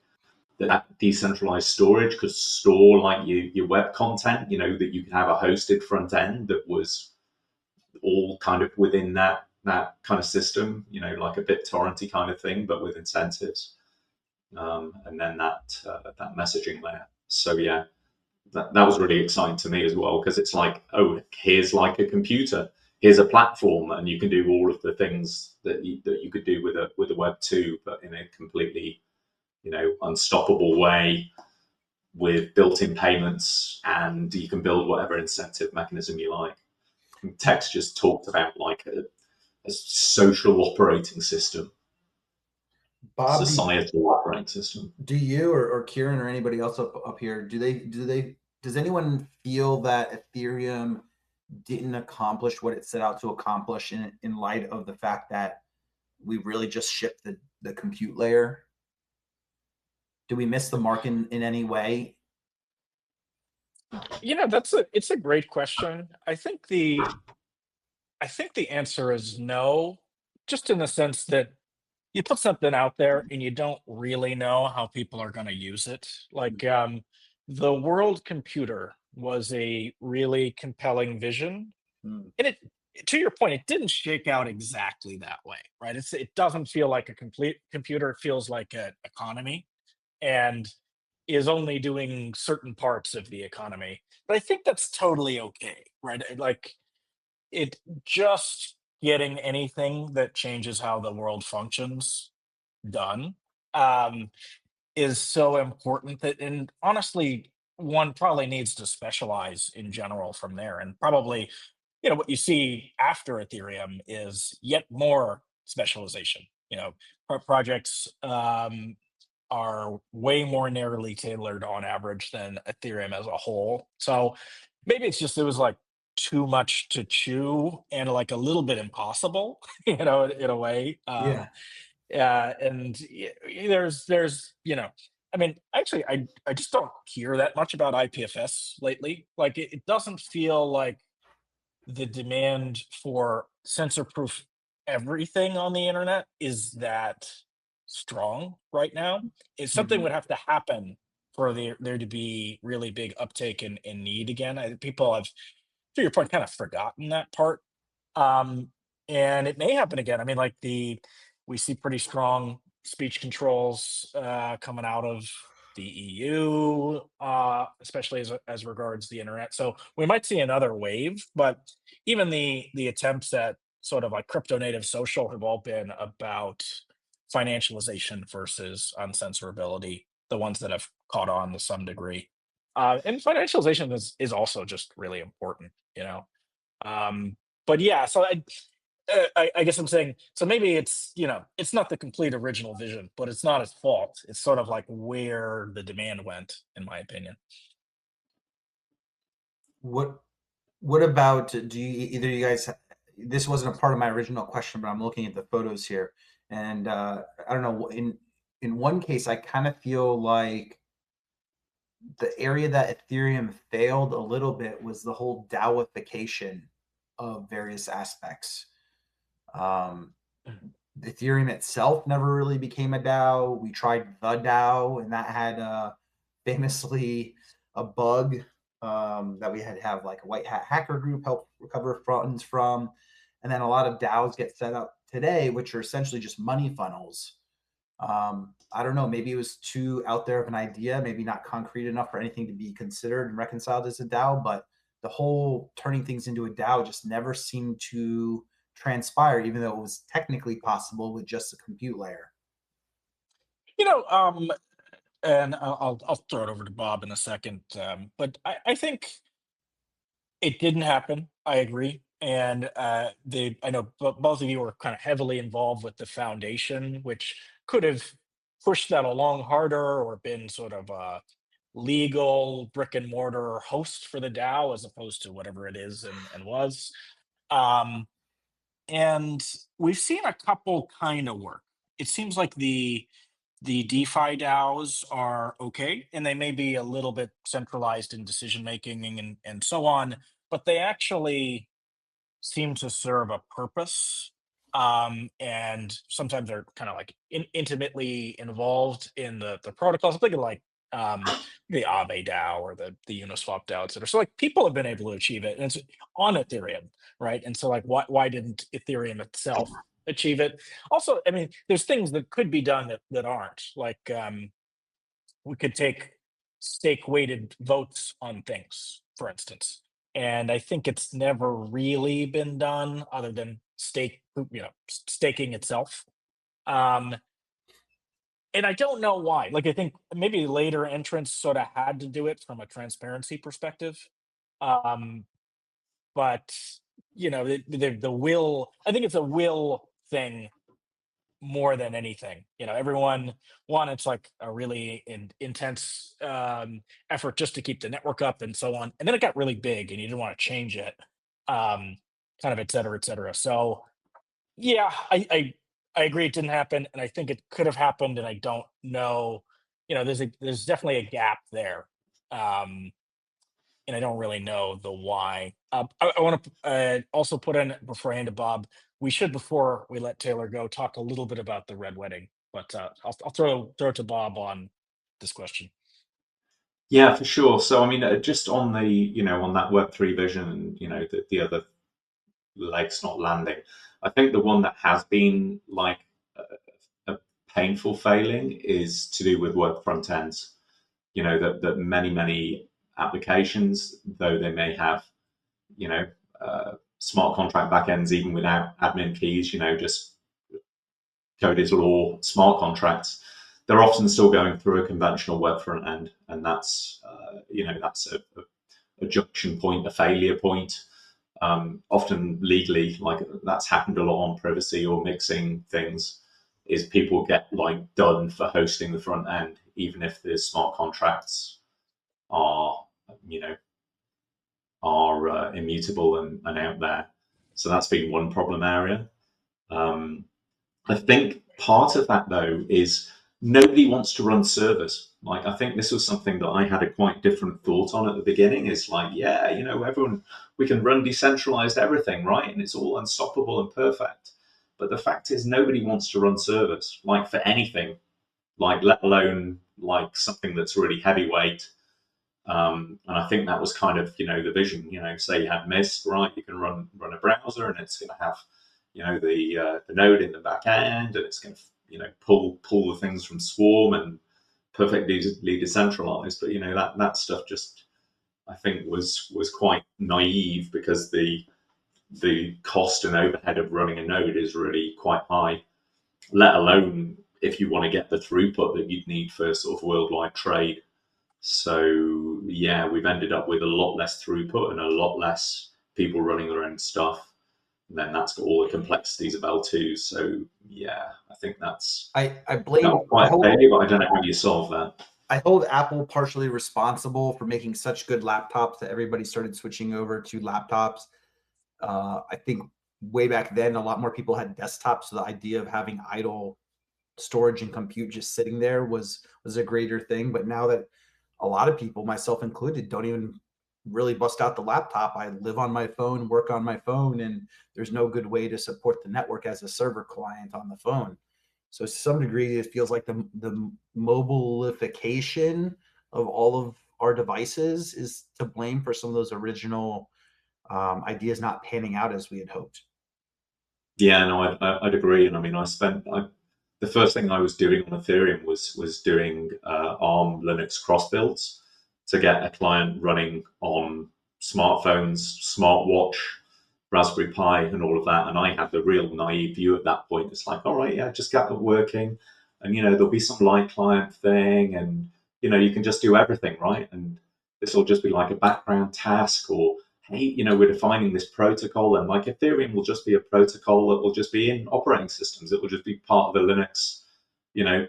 That decentralized storage could store like your web content. That you could have a hosted front end that was all kind of within that kind of system. Like a BitTorrenty kind of thing, but with incentives. And then that messaging layer. So yeah, that was really exciting to me as well, because it's like, oh, here's like a computer, here's a platform, and you can do all of the things that you could do with a Web2, but in a completely unstoppable way with built-in payments, and you can build whatever incentive mechanism you like. Tex just talked about like a social operating system, Bob, societal operating system. do you or Kieran or anybody else up here, does anyone feel that Ethereum didn't accomplish what it set out to accomplish in light of the fact that we really just shipped the compute layer? Do we miss the mark in any way? It's a great question. I think the answer is no, just in the sense that you put something out there and you don't really know how people are going to use it. Like the world computer was a really compelling vision, Mm. and it, to your point, it didn't shake out exactly that way, right? It doesn't feel like a complete computer. It feels like an economy, and is only doing certain parts of the economy. But I think that's totally okay, right? Like it just getting anything that changes how the world functions done um, is so important that, and honestly, one probably needs to specialize in general from there. And probably, what you see after Ethereum is yet more specialization. Projects are way more narrowly tailored on average than Ethereum as a whole. So maybe it's just it was like too much to chew and like a little bit impossible, in a way. Yeah. And there's I mean, actually, I just don't hear that much about IPFS lately. Like it doesn't feel like the demand for censor proof everything on the internet is that strong right now. If something Mhm. would have to happen for there to be really big uptake in need again. People have, to your point, kind of forgotten that part. Um, and it may happen again. I mean, like we see pretty strong speech controls coming out of the EU, especially as regards the internet. So we might see another wave, but even the attempts at sort of like crypto native social have all been about financialization versus uncensorability, the ones that have caught on to some degree. And financialization is also just really important. Um, but yeah, so I guess I'm saying, so maybe it's not the complete original vision, but it's not its fault. It's sort of like where the demand went, in my opinion. What about, do you, either you guys, this wasn't a part of my original question, but I'm looking at the photos here, and I don't know, in one case I kind of feel like the area that Ethereum failed a little bit was the whole DAOification of various aspects. Ethereum itself never really became a DAO. We tried the DAO, and that had famously a bug that we had to have like a white hat hacker group help recover funds from. And then a lot of DAOs get set up today, which are essentially just money funnels. I don't know, maybe it was too out there of an idea, maybe not concrete enough for anything to be considered and reconciled as a DAO, but the whole turning things into a DAO just never seemed to transpire, even though it was technically possible with just a compute layer. You know, um, and I'll throw it over to Bob in a second. But I think it didn't happen. I agree. And I know both of you were kind of heavily involved with the foundation, which could have pushed that along harder or been sort of a legal brick and mortar host for the DAO as opposed to whatever it is and was. Um, and we've seen a couple kind of work. It seems like the DeFi DAOs are okay, and they may be a little bit centralized in decision making and so on, but they actually seem to serve a purpose. And sometimes they're kind of like intimately involved in the protocols. I'm thinking like the Aave DAO or the Uniswap DAO, et cetera. So like people have been able to achieve it, and it's on Ethereum, right? And so like why didn't Ethereum itself achieve it? Also, I mean, there's things that could be done that aren't. Like we could take stake weighted votes on things, for instance. And I think it's never really been done other than staking itself. Um, and I don't know why. Like, I think maybe later entrants sort of had to do it from a transparency perspective. Um, but you know, the will. I think it's a will thing more than anything. You know, everyone, one, it's like a really intense effort just to keep the network up and so on. And then it got really big and you didn't want to change it, kind of et cetera, et cetera. So yeah, I agree it didn't happen. And I think it could have happened. And I don't know, you know, there's definitely a gap there. And I don't really know the why. I want to also put in before I hand to Bob. We should, before we let Taylor go, talk a little bit about the red wedding. But I'll throw it to Bob on this question. Yeah, for sure. So I mean, just on the on that Web3 vision, and the other legs not landing. I think the one that has been like a painful failing is to do with web front ends. That many applications, though they may have smart contract backends even without admin keys, just code is law smart contracts, they're often still going through a conventional web front end, and that's that's a junction point, a failure point. Often legally, like that's happened a lot on privacy or mixing things, is people get like done for hosting the front end, even if the smart contracts are immutable and out there. So that's been one problem area. I think part of that though is nobody wants to run servers. Like I think this was something that I had a quite different thought on at the beginning. It's like, yeah, everyone, we can run decentralized everything, right? And it's all unstoppable and perfect. But the fact is nobody wants to run servers, like for anything, like let alone like something that's really heavyweight. And I think that was kind of, the vision, say you had Mist, right? You can run a browser and it's going to have, the node in the back end, and it's going to, pull the things from Swarm and perfectly decentralized. But, that stuff just, I think was quite naive, because the cost and overhead of running a node is really quite high, let alone if you want to get the throughput that you'd need for sort of worldwide trade. So yeah, we've ended up with a lot less throughput and a lot less people running their own stuff. And then that's got all the complexities of L2. So yeah, I think that's I blame not quite a failure, but I don't know how you solve that. I hold Apple partially responsible for making such good laptops that everybody started switching over to laptops. I think way back then, a lot more people had desktops. So the idea of having idle storage and compute just sitting there was a greater thing. But now that a lot of people, myself included, don't even really bust out the laptop. I live on my phone, work on my phone, and there's no good way to support the network as a server client on the phone. So to some degree, it feels like the mobilification of all of our devices is to blame for some of those original ideas not panning out as we had hoped. Yeah, no, I'd agree. And I mean, the first thing I was doing on Ethereum was doing ARM Linux cross builds to get a client running on smartphones, smartwatch, Raspberry Pi, and all of that. And I had the real naive view at that point. It's like, all right, yeah, just get it working, and there'll be some light client thing, and you can just do everything, right? And this will just be like a background task, or hey, we're defining this protocol, and like Ethereum will just be a protocol that will just be in operating systems. It will just be part of the Linux,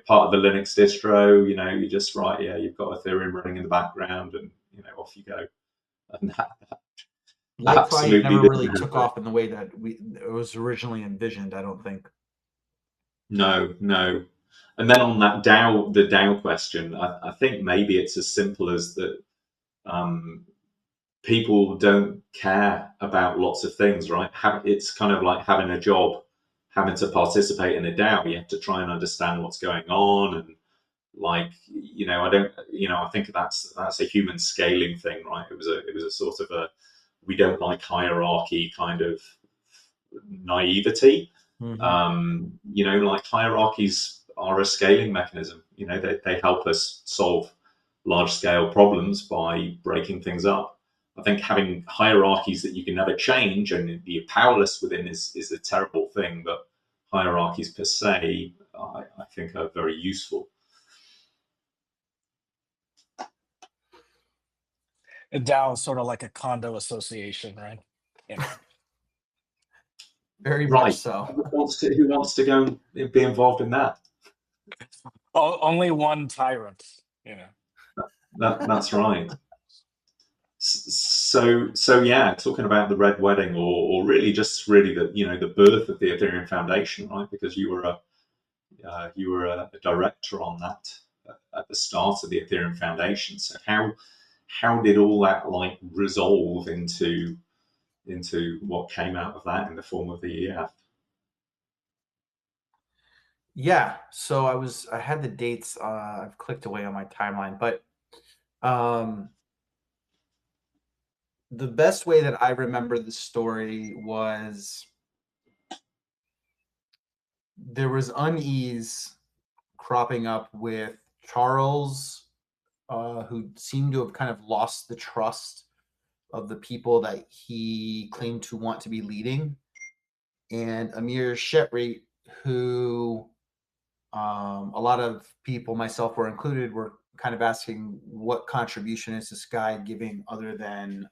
part of the Linux distro. You just write, yeah, you've got Ethereum running in the background, and off you go. And that Li-Fi never really took off in the way that it was originally envisioned, I don't think. No. And then on that the DAO question, I think maybe it's as simple as that. People don't care about lots of things, right? It's kind of like having a job, having to participate in a DAO. You have to try and understand what's going on, and like I think that's a human scaling thing, right? It was a sort of a we don't like hierarchy kind of naivety. Mm-hmm. Like hierarchies are a scaling mechanism. They help us solve large scale problems by breaking things up. I think having hierarchies that you can never change and be powerless within is a terrible thing, but hierarchies per se, I think are very useful. A DAO is sort of like a condo association, right? Yeah. Very Right. much so. Who wants to go and be involved in that? Only one tyrant, you know. That's right. So yeah, talking about the Red Wedding, or really just really the birth of the Ethereum Foundation, right? Because you were a director on that at the start of the Ethereum Foundation. So how did all that like resolve into what came out of that in the form of the EF? Yeah, so I had the dates. I've clicked away on my timeline, but the best way that I remember the story was there was unease cropping up with Charles, who seemed to have kind of lost the trust of the people that he claimed to want to be leading, and Amir Shetri, who a lot of people, myself were included, were kind of asking what contribution is this guy giving other than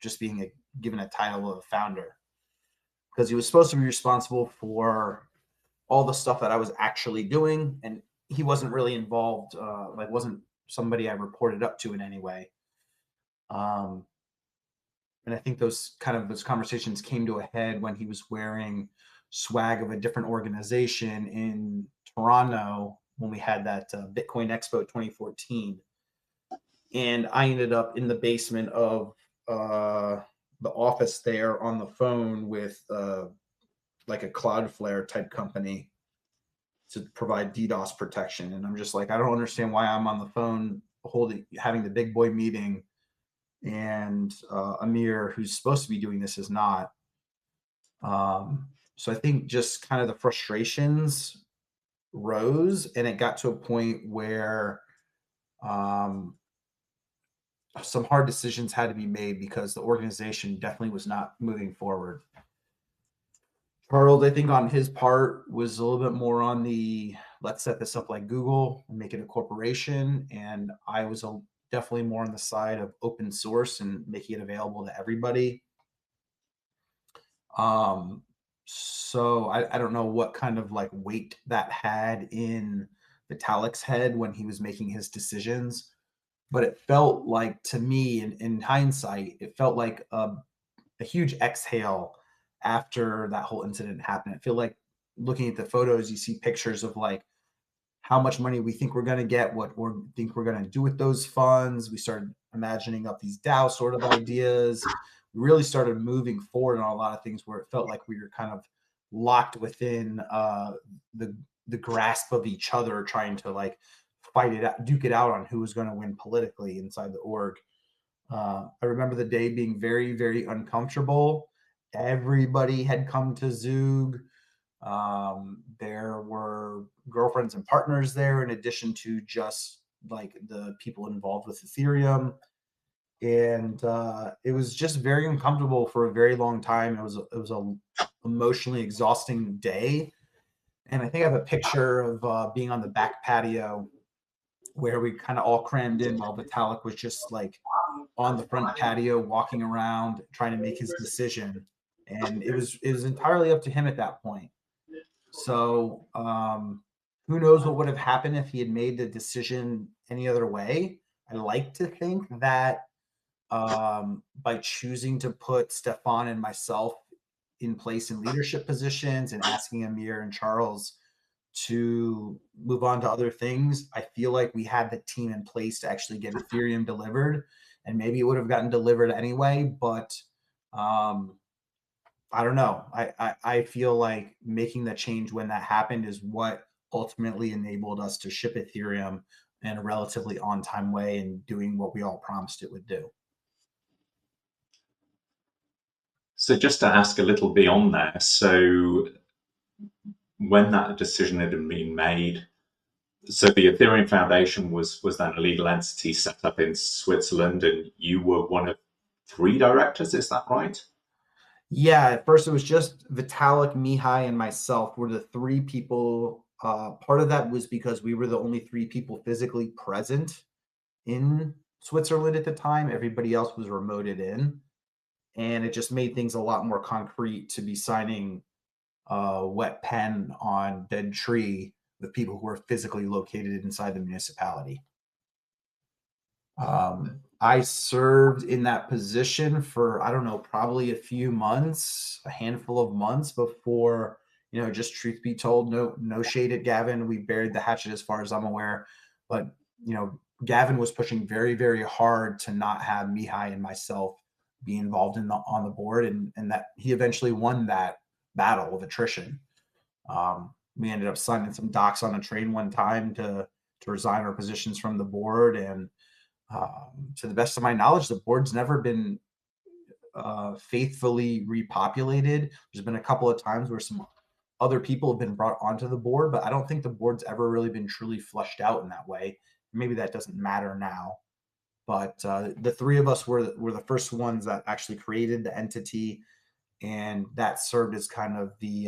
just being given a title of founder, because he was supposed to be responsible for all the stuff that I was actually doing, and he wasn't really involved, like wasn't somebody I reported up to in any way. And I think those conversations came to a head when he was wearing swag of a different organization in Toronto when we had that Bitcoin Expo 2014. And I ended up in the basement of the office there on the phone with like a Cloudflare type company to provide DDoS protection. And I'm just like, I don't understand why I'm on the phone having the big boy meeting, and Amir, who's supposed to be doing this, is not. So I think just kind of the frustrations rose, and it got to a point where some hard decisions had to be made because the organization definitely was not moving forward. Charles, I think on his part, was a little bit more on the let's set this up like Google and make it a corporation. And I was definitely more on the side of open source and making it available to everybody. So I don't know what kind of like weight that had in Vitalik's head when he was making his decisions, but it felt like, to me, in hindsight, it felt like a huge exhale after that whole incident happened. I feel like looking at the photos, you see pictures of like how much money we think we're going to get, what we think we're going to do with those funds. We started imagining up these DAO sort of ideas. We really started moving forward on a lot of things where it felt like we were kind of locked within the grasp of each other, trying to like fight it out, duke it out on who was going to win politically inside the org. I remember the day being very, very uncomfortable. Everybody had come to Zug. There were girlfriends and partners there, in addition to just like the people involved with Ethereum. And it was just very uncomfortable for a very long time. It was a emotionally exhausting day. And I think I have a picture of being on the back patio where we kind of all crammed in while Vitalik was just like on the front patio, walking around, trying to make his decision. And it was entirely up to him at that point. So who knows what would have happened if he had made the decision any other way. I like to think that by choosing to put Stefan and myself in place in leadership positions and asking Amir and Charles to move on to other things, I feel like we had the team in place to actually get Ethereum delivered, and maybe it would have gotten delivered anyway. But I don't know. I feel like making the change when that happened is what ultimately enabled us to ship Ethereum in a relatively on-time way and doing what we all promised it would do. So just to ask a little beyond there, so when that decision had been made, so the Ethereum Foundation was then a legal entity set up in Switzerland, and you were one of 3 directors, is that right? Yeah, at first it was just Vitalik, Mihai, and myself were the 3 people. Part of that was because we were the only 3 people physically present in Switzerland at the time. Everybody else was remoted in. and it just made things a lot more concrete to be signing wet pen on dead tree with people who are physically located inside the municipality. I served in that position for, I don't know, probably a few months, a handful of months before, just truth be told, no shade at Gavin. We buried the hatchet as far as I'm aware, but, Gavin was pushing very, very hard to not have Mihai and myself be involved on the board, and that he eventually won that battle of attrition. We ended up signing some docs on a train one time to resign our positions from the board, and to the best of my knowledge, the board's never been faithfully repopulated. There's been a couple of times where some other people have been brought onto the board, but I don't think the board's ever really been truly flushed out in that way. Maybe that doesn't matter now, but the three of us were the first ones that actually created the entity, and that served as kind of the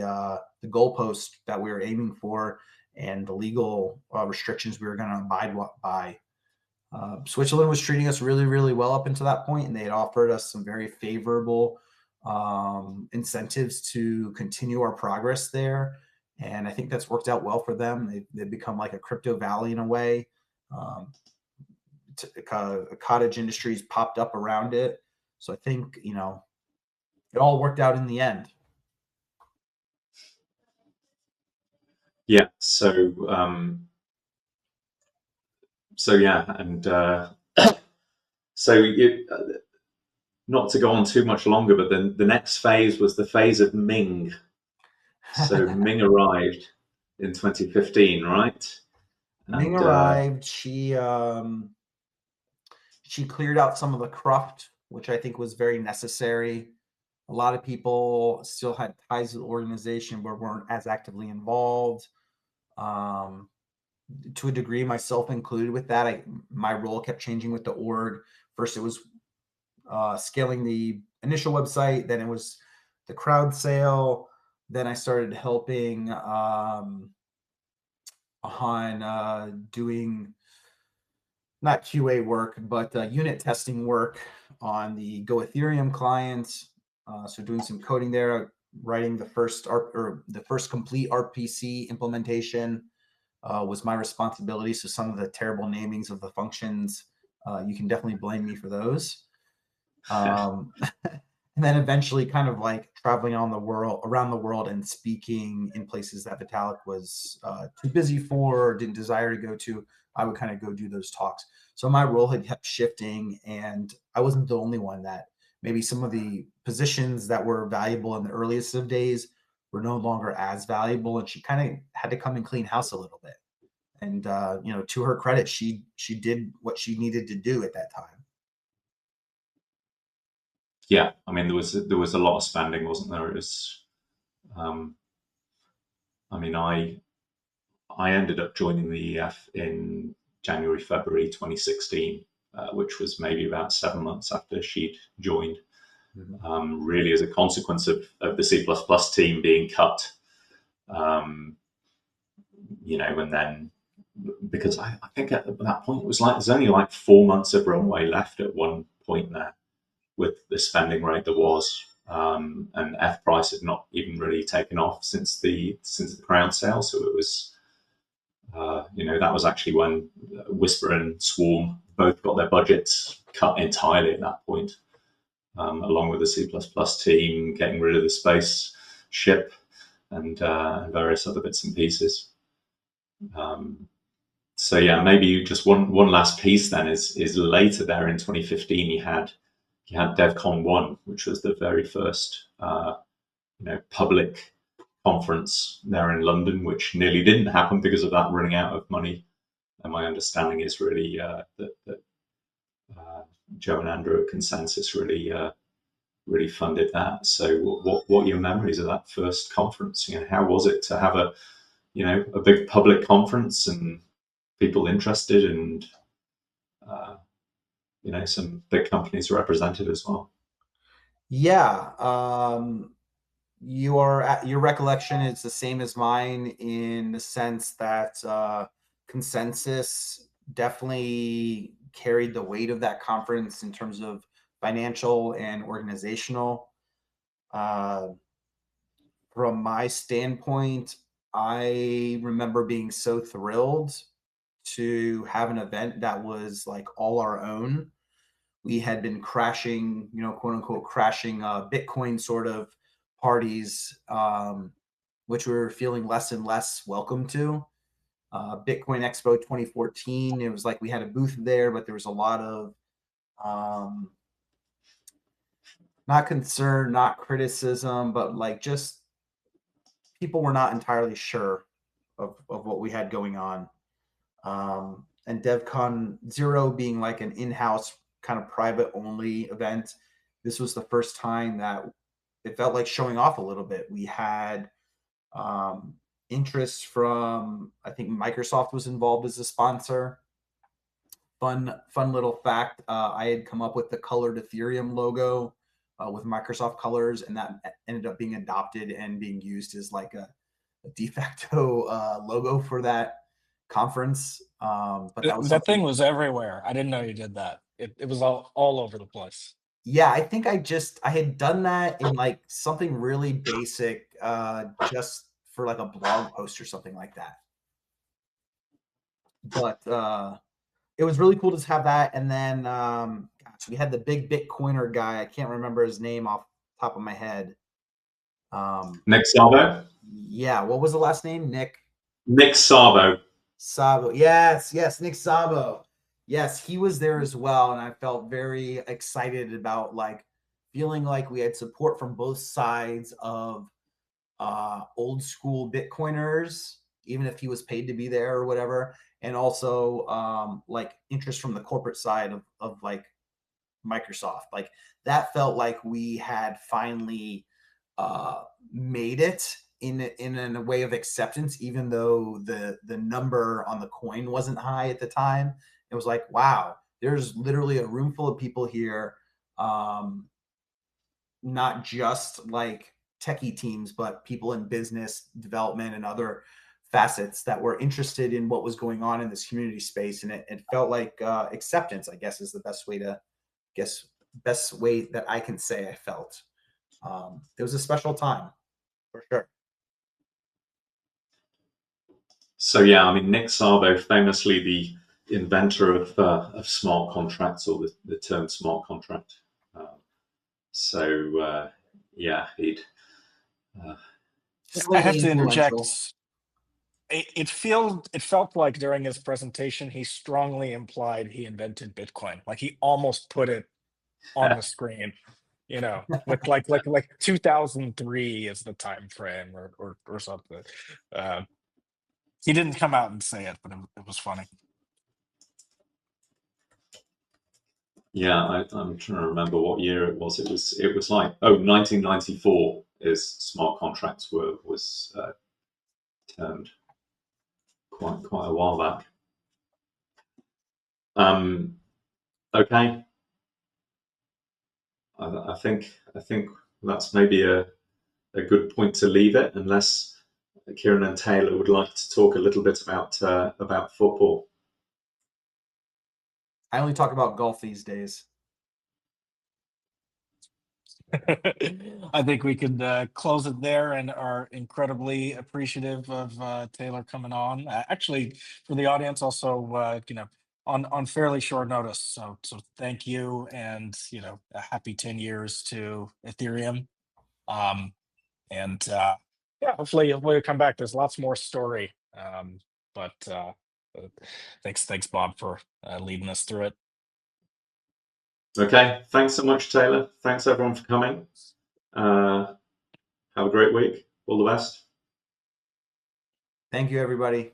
goalpost that we were aiming for and the legal restrictions we were going to abide by. Switzerland was treating us really, really well up until that point, and they had offered us some very favorable incentives to continue our progress there. And I think that's worked out well for them. They've become like a crypto valley in a way. Cottage industries popped up around it. So I think, it all worked out in the end. Yeah. So yeah, and so not to go on too much longer, but then the next phase was the phase of Ming. So Ming arrived in 2015, right? Ming arrived. She cleared out some of the cruft, which I think was very necessary. A lot of people still had ties to the organization but weren't as actively involved. To a degree, myself included with that. My role kept changing with the org. First, it was scaling the initial website. Then it was the crowd sale. Then I started helping on doing not QA work, but unit testing work on the Go Ethereum clients. So doing some coding there, writing the first complete RPC implementation was my responsibility. So some of the terrible namings of the functions, you can definitely blame me for those. And then eventually kind of like traveling around the world and speaking in places that Vitalik was too busy for or didn't desire to go to. I would kind of go do those talks. So my role had kept shifting, and I wasn't the only one that maybe some of the positions that were valuable in the earliest of days were no longer as valuable. And she kind of had to come and clean house a little bit. And, to her credit, she did what she needed to do at that time. Yeah, I mean, there was a lot of spending, wasn't there? It was, I mean, I ended up joining the EF in January, February 2016, which was maybe about 7 months after she'd joined. Mm-hmm. Really, as a consequence of the C++ team being cut, and then because I think at that point it was like there's only like 4 months of runway left at one point there, with the spending rate there was, and F price had not even really taken off since the crowd sale. So it was, that was actually when Whisper and Swarm both got their budgets cut entirely at that point, along with the C++ team getting rid of the Spaceship and various other bits and pieces. So yeah, maybe just one last piece then is later there in 2015 you had DevCon 1, which was the very first public conference there in London, which nearly didn't happen because of that running out of money. And my understanding is really that Joe and Andrew at Consensus really funded that. So what are your memories of that first conference? How was it to have a big public conference and people interested, and some big companies represented as well? Yeah, your recollection is the same as mine in the sense that Consensus definitely carried the weight of that conference in terms of financial and organizational. From my standpoint, I remember being so thrilled to have an event that was like all our own. We had been crashing, quote unquote, crashing Bitcoin sort of parties, which we were feeling less and less welcome to. Bitcoin Expo 2014, it was like we had a booth there, but there was a lot of not concern, not criticism, but like just people were not entirely sure of what we had going on. And DevCon 0 being like an in-house kind of private only event, this was the first time that it felt like showing off a little bit. We had interest from, I think Microsoft was involved as a sponsor. Fun little fact, I had come up with the colored Ethereum logo with Microsoft colors, and that ended up being adopted and being used as like a de facto logo for that conference. But that was that thing was everywhere. I didn't know you did that. It was all over the place. Yeah, I think I had done that in like something really basic, just for like a blog post or something like that. But it was really cool to have that. And then gosh, we had the big Bitcoiner guy. I can't remember his name off the top of my head. Nick Szabo? Yeah, what was the last name? Nick Szabo. Szabo. Yes, Nick Szabo. Yes, he was there as well, and I felt very excited about like feeling like we had support from both sides of old school Bitcoiners, even if he was paid to be there or whatever, and also like interest from the corporate side of like Microsoft. Like that felt like we had finally made it in a way of acceptance, even though the number on the coin wasn't high at the time. It was like, wow, there's literally a room full of people here, not just like techie teams, but people in business development and other facets that were interested in what was going on in this community space. And it felt like acceptance, I guess, is the best way that I can say I felt. It was a special time, for sure. So yeah, I mean, Nick Szabo, famously the inventor of smart contracts, or the term smart contract. Yeah, he'd. I have to interject. It felt like during his presentation he strongly implied he invented Bitcoin. Like he almost put it on the screen. Like 2003 is the time frame or something. He didn't come out and say it, but it was funny. Yeah, I'm trying to remember what year it was. It was like 1994 is smart contracts was termed quite a while back. Okay. I think that's maybe a good point to leave it, unless Kieran and Taylor would like to talk a little bit about football. I only talk about golf these days. I think we could close it there, and are incredibly appreciative of Taylor coming on. Actually, for the audience, also, on fairly short notice. So thank you, and a happy 10 years to Ethereum. And yeah, hopefully you'll come back. There's lots more story. But thanks, Bob, for leading us through it. Okay, thanks so much, Taylor. Thanks everyone for coming. Have a great week. All the best. Thank you, everybody.